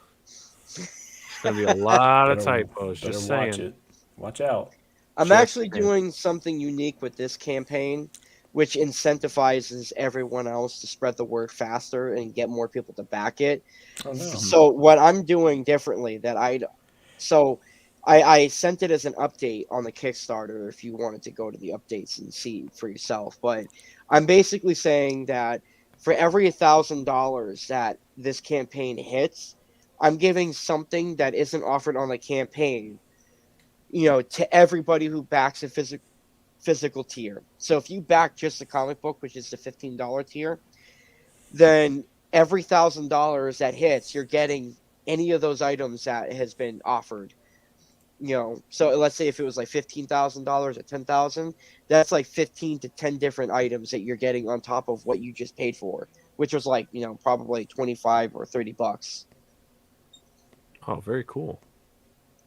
There's gonna be a lot of typos. Better Just watch saying. it. Watch out. I'm Check actually it. doing something unique with this campaign, which incentivizes everyone else to spread the word faster and get more people to back it. Oh, no. So what I'm doing differently I sent it as an update on the Kickstarter if you wanted to go to the updates and see for yourself. But I'm basically saying that for every $1,000 that this campaign hits, I'm giving something that isn't offered on the campaign, to everybody who backs a physical tier. So if you back just the comic book, which is the $15 tier, then every $1,000 that hits, you're getting any of those items that has been offered. So let's say if it was like $15,000 or $10,000, that's like 15 to 10 different items that you're getting on top of what you just paid for, which was like, probably 25 or $30. Oh, very cool.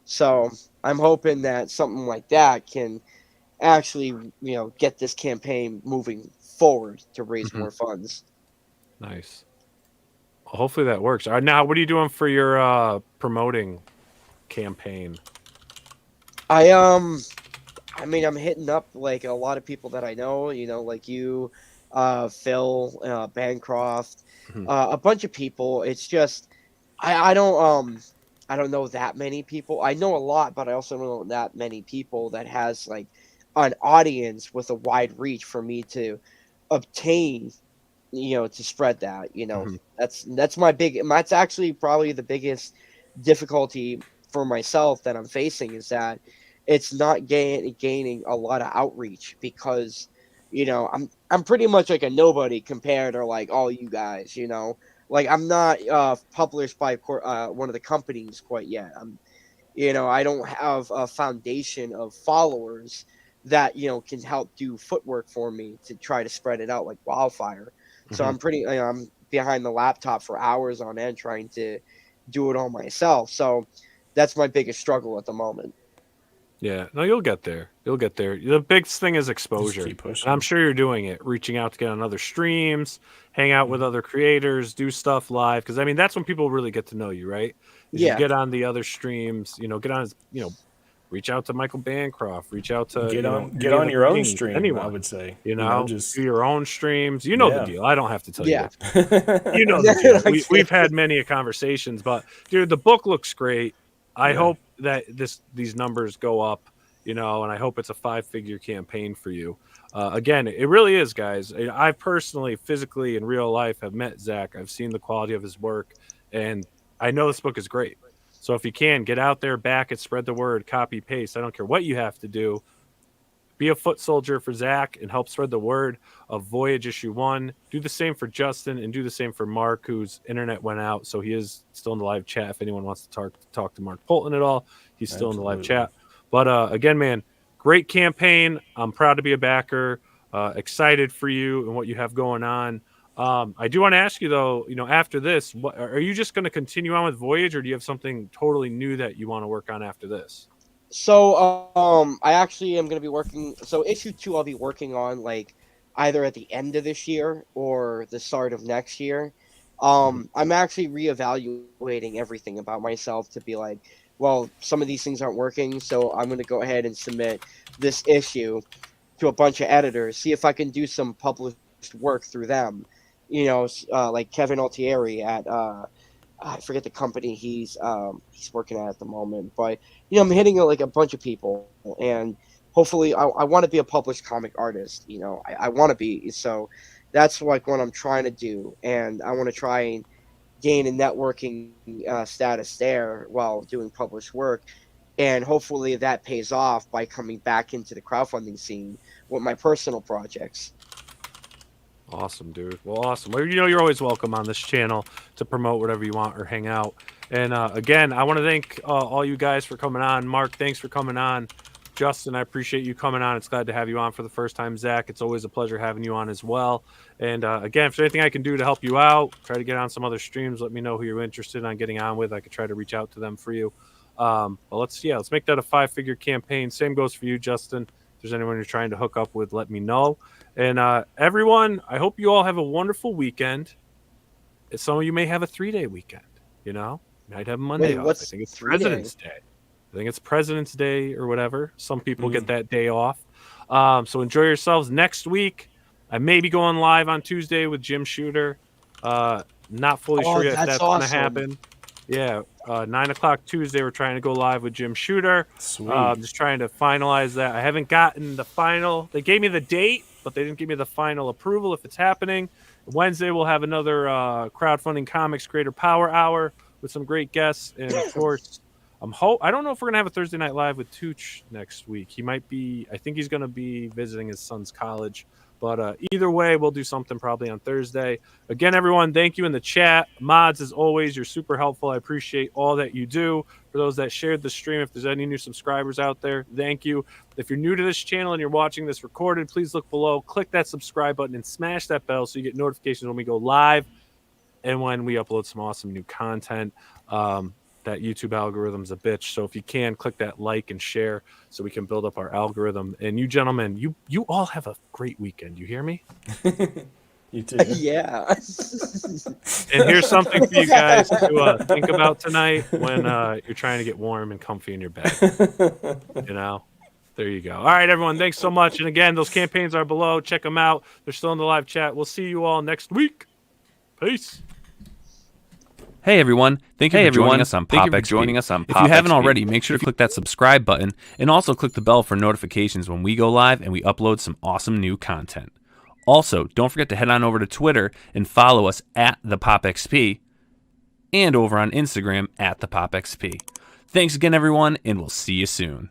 So I'm hoping that something like that can actually, get this campaign moving forward to raise more funds. Nice. Well, hopefully that works. All right, now what are you doing for your promoting campaign? I'm hitting up like a lot of people that I know, like you, Phil, Bancroft, a bunch of people. It's just I don't know that many people. I know a lot, but I also don't know that many people that has like an audience with a wide reach for me to obtain, to spread that. That's actually probably the biggest difficulty for myself that I'm facing, is that it's not gaining a lot of outreach because, I'm pretty much like a nobody compared to like all you guys, like I'm not published by one of the companies quite yet. I don't have a foundation of followers that, can help do footwork for me to try to spread it out like wildfire. So I'm I'm behind the laptop for hours on end trying to do it all myself. So that's my biggest struggle at the moment. Yeah, no, you'll get there. You'll get there. The biggest thing is exposure. keep pushing. And I'm sure you're doing it, reaching out to get on other streams, hang out with other creators, do stuff live. Because, that's when people really get to know you, right? Yeah. You get on the other streams, get on, reach out to Michael Bancroft, reach out to, Get any on of the your own kings, stream, anyone, I would say. just do your own streams. You know Yeah. the deal. I don't have to tell Yeah. you. You know the deal. We've had many conversations, but dude, the book looks great. I hope that these numbers go up, and I hope it's a 5-figure campaign for you. Again, it really is, guys. I personally, physically, in real life, have met Zach. I've seen the quality of his work, and I know this book is great. So if you can, get out there, back it, spread the word, copy, paste. I don't care what you have to do. Be a foot soldier for Zach and help spread the word of Voyage issue 1. Do the same for Justin and do the same for Mark, whose internet went out. So he is still in the live chat. If anyone wants to talk to Mark Poulton at all, he's still in the live chat. But again, man, great campaign. I'm proud to be a backer. Excited for you and what you have going on. I do want to ask you, though, after this, are you just going to continue on with Voyage, or do you have something totally new that you want to work on after this? So, I actually am going to be working. So, issue 2, I'll be working on like either at the end of this year or the start of next year. I'm actually reevaluating everything about myself to be like, well, some of these things aren't working, so I'm going to go ahead and submit this issue to a bunch of editors, see if I can do some published work through them. Like Kevin Altieri at I forget the company he's working at the moment, but I'm hitting like a bunch of people, and hopefully I want to be a published comic artist. I want to be, so that's like what I'm trying to do, and I want to try and gain a networking status there while doing published work, and hopefully that pays off by coming back into the crowdfunding scene with my personal projects. Awesome, dude. Well, awesome. Well, you're always welcome on this channel to promote whatever you want or hang out. And again, I want to thank all you guys for coming on. Mark, thanks for coming on. Justin, I appreciate you coming on. It's glad to have you on for the first time. Zach, it's always a pleasure having you on as well. And again, if there's anything I can do to help you out, try to get on some other streams, let me know who you're interested in getting on with. I could try to reach out to them for you. But let's make that a 5-figure campaign. Same goes for you, Justin. If there's anyone you're trying to hook up with, let me know. And everyone, I hope you all have a wonderful weekend. Some of you may have a 3-day weekend, you know? You might have Monday off. I think it's President's Day. I think it's President's Day or whatever. Some people get that day off. So enjoy yourselves next week. I may be going live on Tuesday with Jim Shooter. Not fully sure yet if that's going to happen. Yeah, 9 o'clock Tuesday, we're trying to go live with Jim Shooter. Sweet. Just trying to finalize that. I haven't gotten the final. They gave me the date, but they didn't give me the final approval if it's happening. Wednesday, we'll have another crowdfunding comics creator power hour with some great guests. And, of course, I don't know if we're going to have a Thursday Night Live with Tooch next week. He might be – I think he's going to be visiting his son's college. But either way, we'll do something probably on Thursday. Again, everyone, thank you in the chat. Mods, as always, you're super helpful. I appreciate all that you do. For those that shared the stream, if there's any new subscribers out there, thank you. If you're new to this channel and you're watching this recorded, please look below, click that subscribe button, and smash that bell so you get notifications when we go live and when we upload some awesome new content. That YouTube algorithm's a bitch. So if you can, click that like and share so we can build up our algorithm. And you gentlemen, you all have a great weekend. You hear me? You too. Yeah. And here's something for you guys to think about tonight when you're trying to get warm and comfy in your bed. You know? There you go. All right, everyone. Thanks so much. And again, those campaigns are below. Check them out. They're still in the live chat. We'll see you all next week. Peace. Hey everyone, thank you for joining us on Pop XP. If you haven't already, make sure to click that subscribe button and also click the bell for notifications when we go live and we upload some awesome new content. Also, don't forget to head on over to Twitter and follow us at the Pop XP and over on Instagram at the Pop XP. Thanks again everyone, and we'll see you soon.